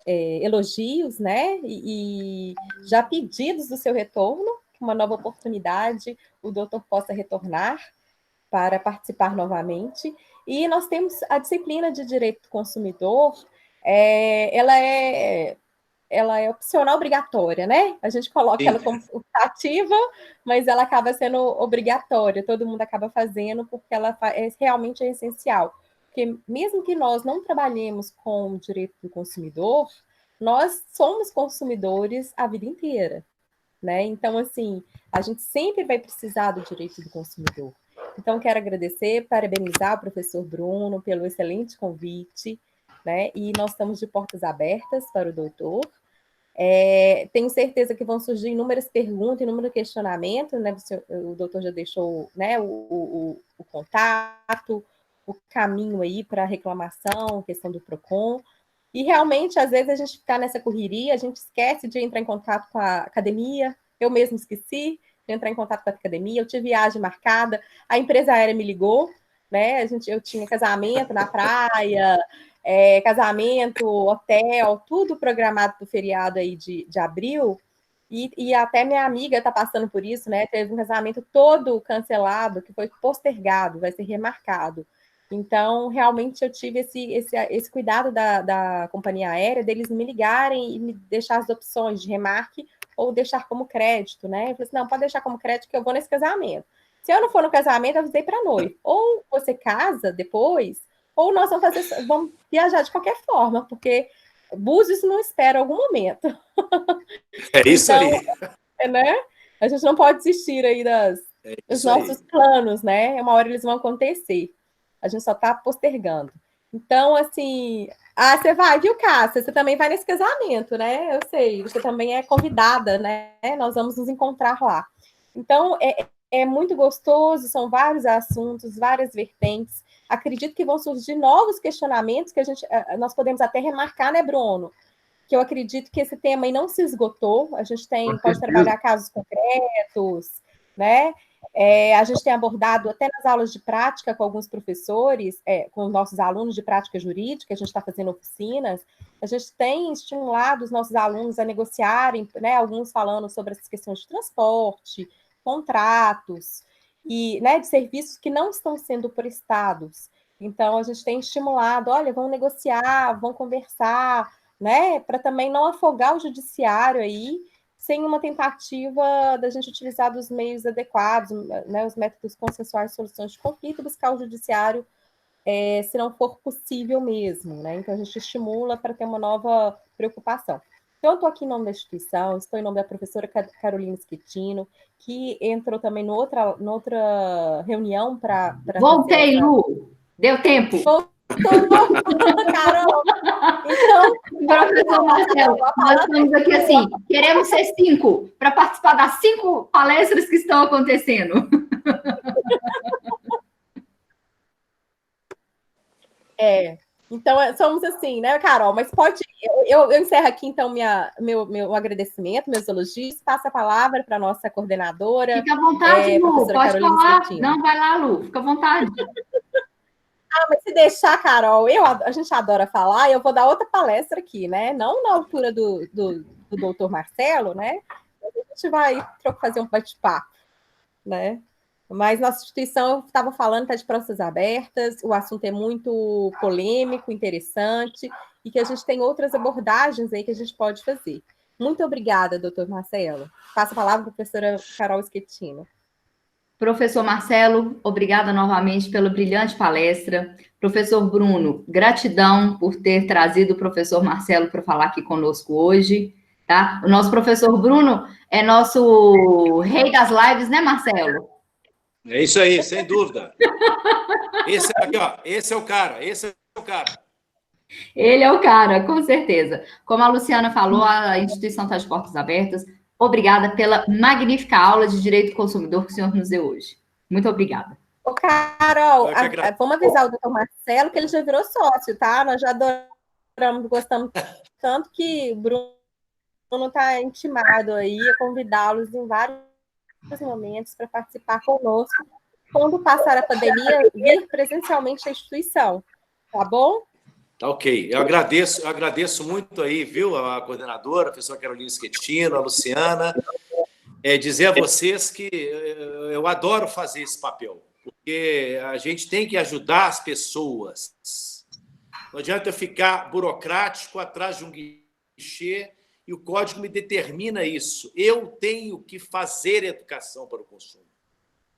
elogios, né? E já pedidos do seu retorno, uma nova oportunidade, o doutor possa retornar para participar novamente. E nós temos a disciplina de Direito do Consumidor, ela é opcional obrigatória, né? A gente coloca ela como optativa, mas ela acaba sendo obrigatória, todo mundo acaba fazendo, porque ela realmente é essencial. Porque mesmo que nós não trabalhemos com o direito do consumidor, nós somos consumidores a vida inteira, né? Então, assim, a gente sempre vai precisar do direito do consumidor. Então, quero agradecer, parabenizar o professor Bruno pelo excelente convite, né? E nós estamos de portas abertas para o doutor. Tenho certeza que vão surgir inúmeras perguntas, inúmeros questionamentos, né? O doutor já deixou, né, o contato, o caminho aí para reclamação, questão do PROCON. E realmente, às vezes, a gente está nessa correria, a gente esquece de entrar em contato com a academia. Eu mesmo esqueci de entrar em contato com a academia, eu tive viagem marcada, a empresa aérea me ligou, né? Eu tinha casamento na praia, casamento, hotel, tudo programado para o feriado aí de abril, e até minha amiga está passando por isso, né? Teve um casamento todo cancelado, que foi postergado, vai ser remarcado. Então, realmente, eu tive esse cuidado da companhia aérea, deles me ligarem e me deixar as opções de remarque ou deixar como crédito, né? Eu falei assim, não, pode deixar como crédito que eu vou nesse casamento. Se eu não for no casamento, eu avisei para a noiva. Ou você casa depois, ou nós vamos viajar de qualquer forma, porque Búzios não espera algum momento. É isso então, aí. Né? A gente não pode desistir aí dos nossos planos, né? Uma hora eles vão acontecer. A gente só está postergando. Então, assim... você vai, viu, Cássia? Você também vai nesse casamento, né? Eu sei, você também é convidada, né? Nós vamos nos encontrar lá. Então, é muito gostoso, são vários assuntos, várias vertentes. Acredito que vão surgir novos questionamentos que nós podemos até remarcar, né, Bruno? Que eu acredito que esse tema aí não se esgotou. A gente pode trabalhar casos concretos, né? A gente tem abordado até nas aulas de prática com alguns professores, com os nossos alunos de prática jurídica, a gente está fazendo oficinas, a gente tem estimulado os nossos alunos a negociarem, né, alguns falando sobre as questões de transporte, contratos, e, né, de serviços que não estão sendo prestados. Então, a gente tem estimulado, olha, vão negociar, vão conversar, né, para também não afogar o judiciário aí, sem uma tentativa da gente utilizar dos meios adequados, né, os métodos consensuais de soluções de conflito, e buscar o judiciário se não for possível mesmo, né? Então, a gente estimula para ter uma nova preocupação. Então, eu estou aqui em nome da instituição, estou em nome da professora Carolina Schettino, que entrou também noutra reunião para... Voltei, Lu! Deu tempo! Carol! Então, professor Marcelo, nós estamos aqui assim, queremos ser 5 para participar das 5 palestras que estão acontecendo. Então somos assim, né, Carol? Mas pode. Eu encerro aqui, então, meu agradecimento, meus elogios, passo a palavra para a nossa coordenadora. Fica à vontade, Lu, pode Carolina falar. Schettino. Não, vai lá, Lu, fica à vontade. Mas se deixar, Carol, a gente adora falar, eu vou dar outra palestra aqui, né? Não na altura do doutor Marcelo, né? A gente vai fazer um bate-papo, né? Mas nossa instituição, eu estava falando, está de portas abertas, o assunto é muito polêmico, interessante, e que a gente tem outras abordagens aí que a gente pode fazer. Muito obrigada, doutor Marcelo. Passo a palavra para a professora Carol Schettino. Professor Marcelo, obrigada novamente pela brilhante palestra. Professor Bruno, gratidão por ter trazido o professor Marcelo para falar aqui conosco hoje, tá? O nosso professor Bruno é nosso rei das lives, né, Marcelo? É isso aí, sem dúvida. Esse é o cara. Ele é o cara, com certeza. Como a Luciana falou, a instituição está de portas abertas. Obrigada pela magnífica aula de Direito do Consumidor que o senhor nos deu hoje. Muito obrigada. Ô, Carol, vamos avisar o doutor Marcelo que ele já virou sócio, tá? Nós já adoramos, gostamos tanto que o Bruno está intimado aí a convidá-los em vários momentos para participar conosco, quando passar a pandemia, vir presencialmente à instituição, tá bom? Tá ok. Eu agradeço muito aí, viu, a coordenadora, a professora Carolina Schettino, a Luciana, dizer a vocês que eu adoro fazer esse papel, porque a gente tem que ajudar as pessoas. Não adianta eu ficar burocrático atrás de um guichê, e o código me determina isso. Eu tenho que fazer educação para o consumo,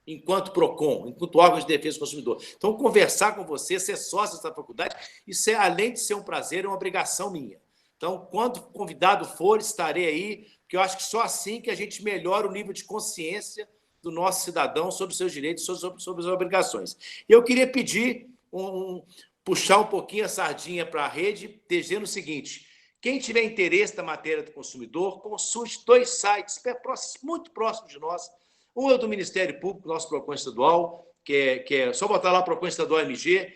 enquanto PROCON, enquanto órgão de defesa do consumidor. Então, conversar com você, ser sócio dessa faculdade, isso além de ser um prazer, é uma obrigação minha. Então, quando convidado for, estarei aí, porque eu acho que só assim que a gente melhora o nível de consciência do nosso cidadão sobre os seus direitos, sobre as obrigações. E eu queria pedir, puxar um pouquinho a sardinha para a rede, dizendo o seguinte: quem tiver interesse na matéria do consumidor, consulte 2 sites muito próximos de nós. Um é o do Ministério Público, nosso PROCON estadual, que é só botar lá PROCON estadual MG,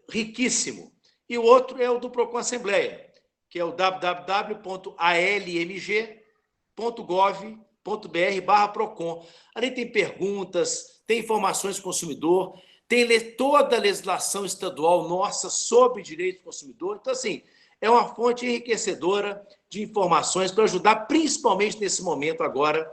riquíssimo. E o outro é o do PROCON Assembleia, que é o www.almg.gov.br/PROCON. Ali tem perguntas, tem informações do consumidor, tem toda a legislação estadual nossa sobre direito do consumidor. Então, assim, é uma fonte enriquecedora de informações para ajudar, principalmente nesse momento agora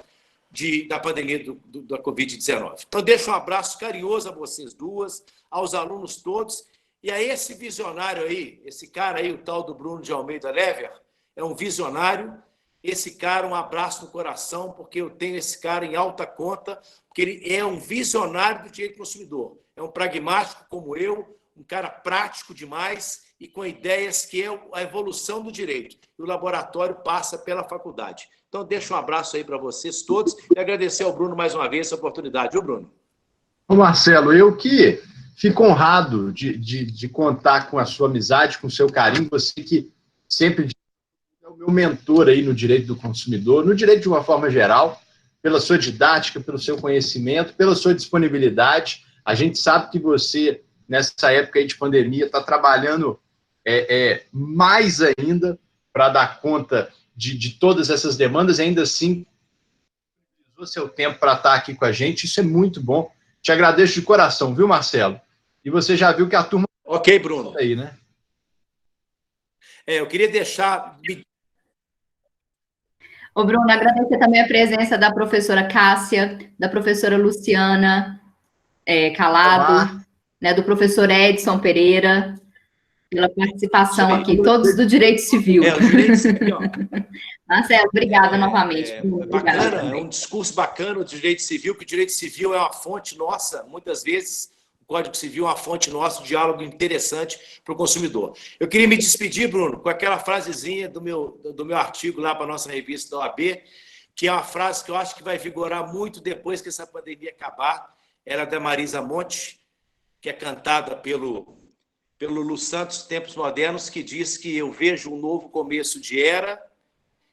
da pandemia da Covid-19. Então, deixo um abraço carinhoso a vocês duas, aos alunos todos, e a esse visionário aí, esse cara aí, o tal do Bruno de Almeida Lever, é um visionário. Esse cara, um abraço no coração, porque eu tenho esse cara em alta conta, porque ele é um visionário do direito do consumidor. É um pragmático como eu, um cara prático demais e com ideias que é a evolução do direito. E o laboratório passa pela faculdade. Então, deixo um abraço aí para vocês todos e agradecer ao Bruno mais uma vez essa oportunidade. Viu, Bruno? Ô, Marcelo, eu que fico honrado de contar com a sua amizade, com o seu carinho, você que sempre é o meu mentor aí no direito do consumidor, no direito de uma forma geral, pela sua didática, pelo seu conhecimento, pela sua disponibilidade. A gente sabe que você, nessa época aí de pandemia, está trabalhando mais ainda para dar conta de todas essas demandas, e ainda assim o seu tempo para estar aqui com a gente, isso é muito bom. Te agradeço de coração, viu, Marcelo? E você já viu que a turma... Ok, Bruno. Aí, né? Eu queria deixar... Ô, Bruno, agradecer também a presença da professora Cássia, da professora Luciana Calado, né, do professor Edson Pereira, pela participação aqui, todos do Direito Civil. O Direito Civil, ó. Marcelo, obrigada novamente. Bacana, é um discurso bacana do Direito Civil, que o Direito Civil é uma fonte nossa, muitas vezes, o Código Civil é uma fonte nossa, um diálogo interessante para o consumidor. Eu queria me despedir, Bruno, com aquela frasezinha do meu artigo lá para a nossa revista da OAB, que é uma frase que eu acho que vai vigorar muito depois que essa pandemia acabar. Era da Marisa Monte, que é cantada pelo Lu Santos, Tempos Modernos, que diz que eu vejo um novo começo de era,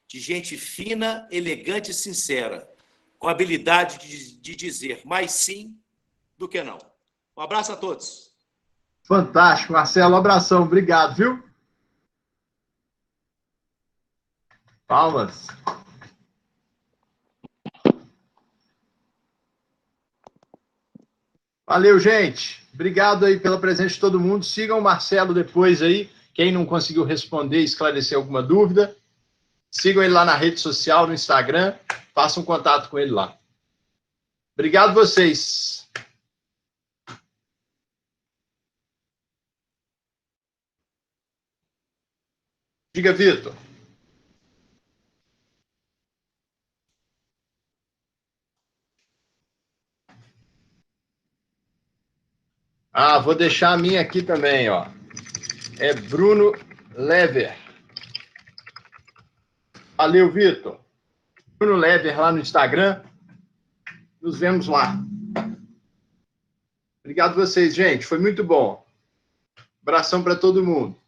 de gente fina, elegante e sincera, com a habilidade de dizer mais sim do que não. Um abraço a todos. Fantástico, Marcelo. Um abração. Obrigado, viu? Palmas. Valeu, gente. Obrigado aí pela presença de todo mundo. Sigam o Marcelo depois aí. Quem não conseguiu responder, esclarecer alguma dúvida, sigam ele lá na rede social, no Instagram. Façam contato com ele lá. Obrigado vocês. Diga, Vitor. Vou deixar a minha aqui também, ó. É Bruno Lever. Valeu, Vitor. Bruno Lever lá no Instagram. Nos vemos lá. Obrigado vocês, gente. Foi muito bom. Abração para todo mundo.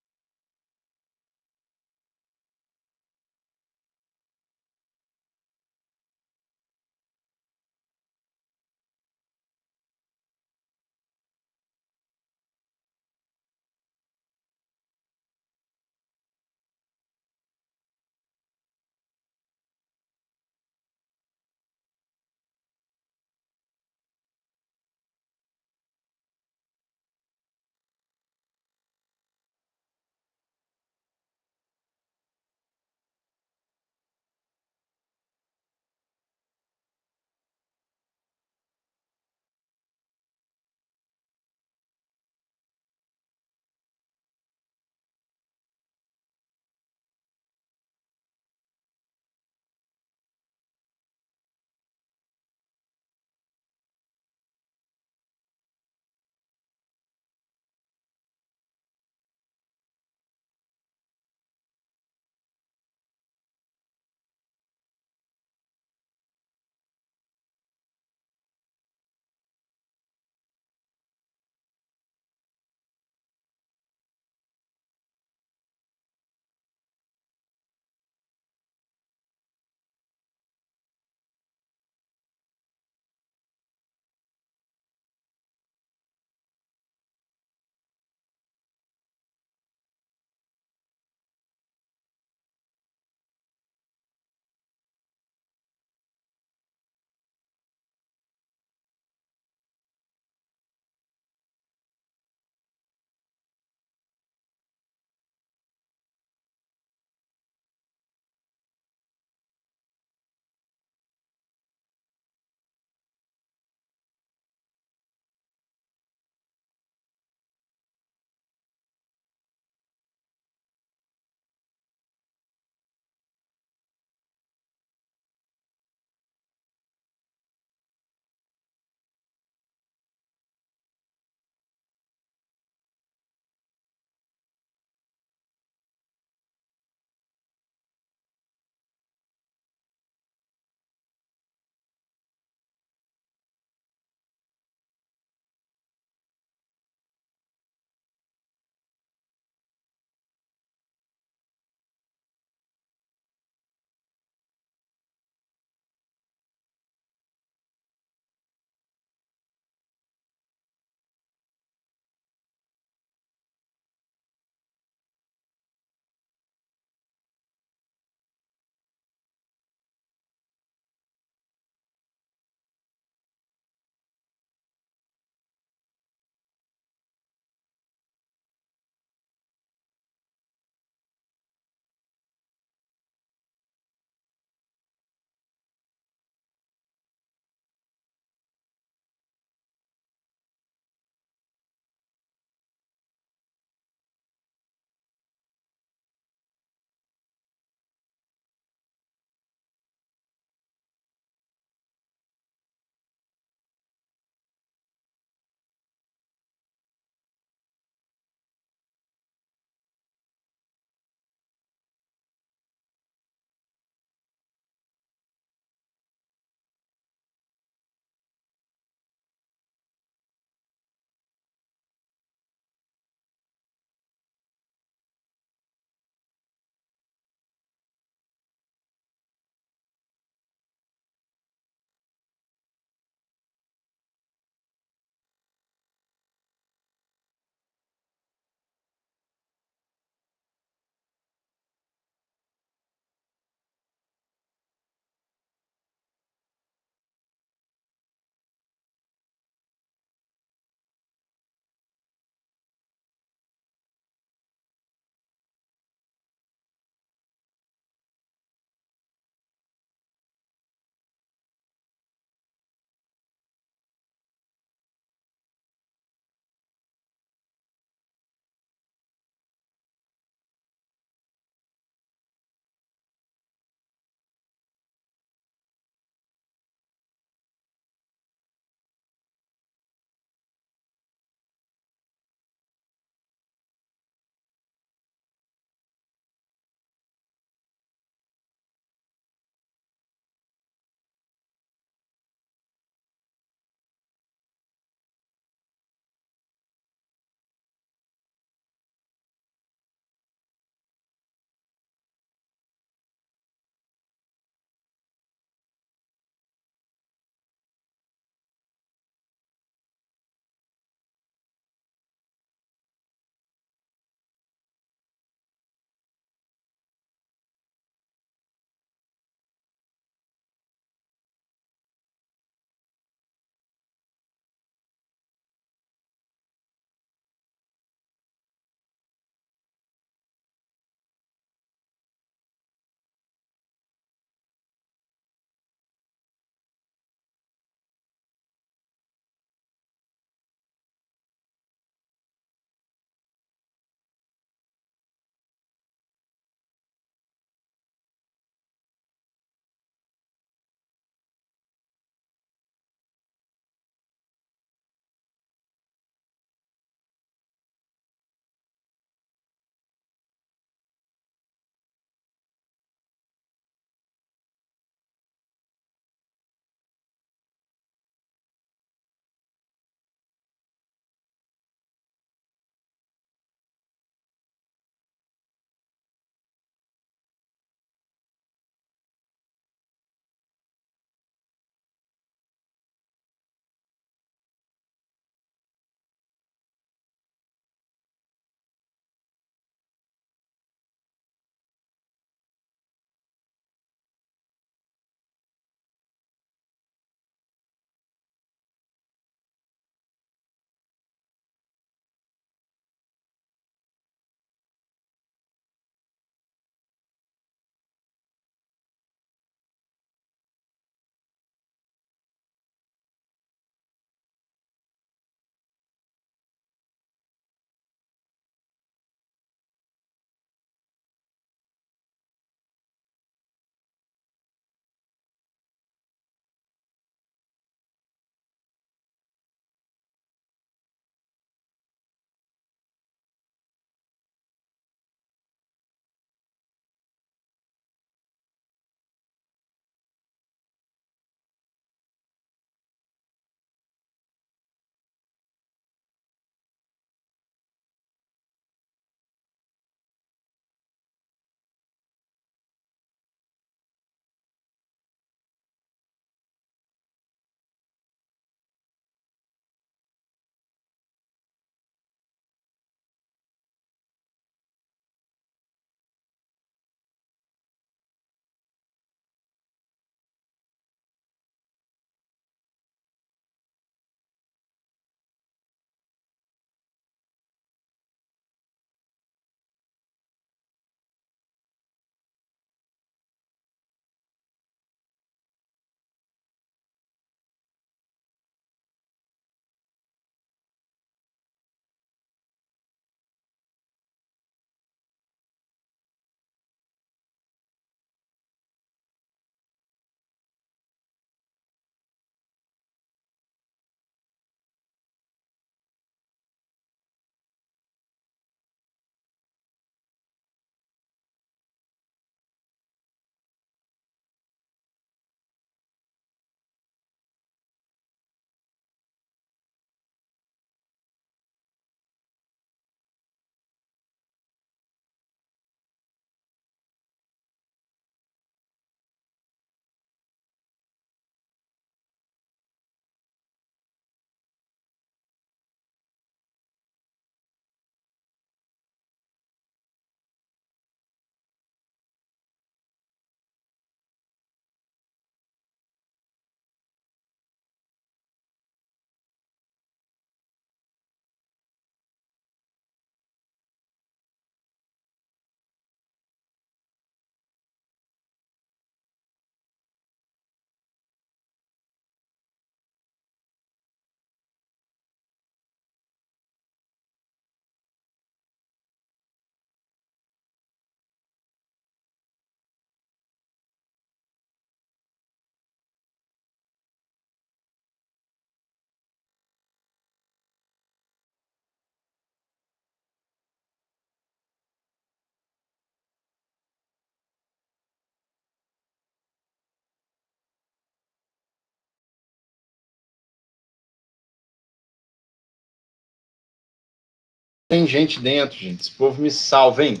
Tem gente dentro, gente. Esse povo me salva, hein?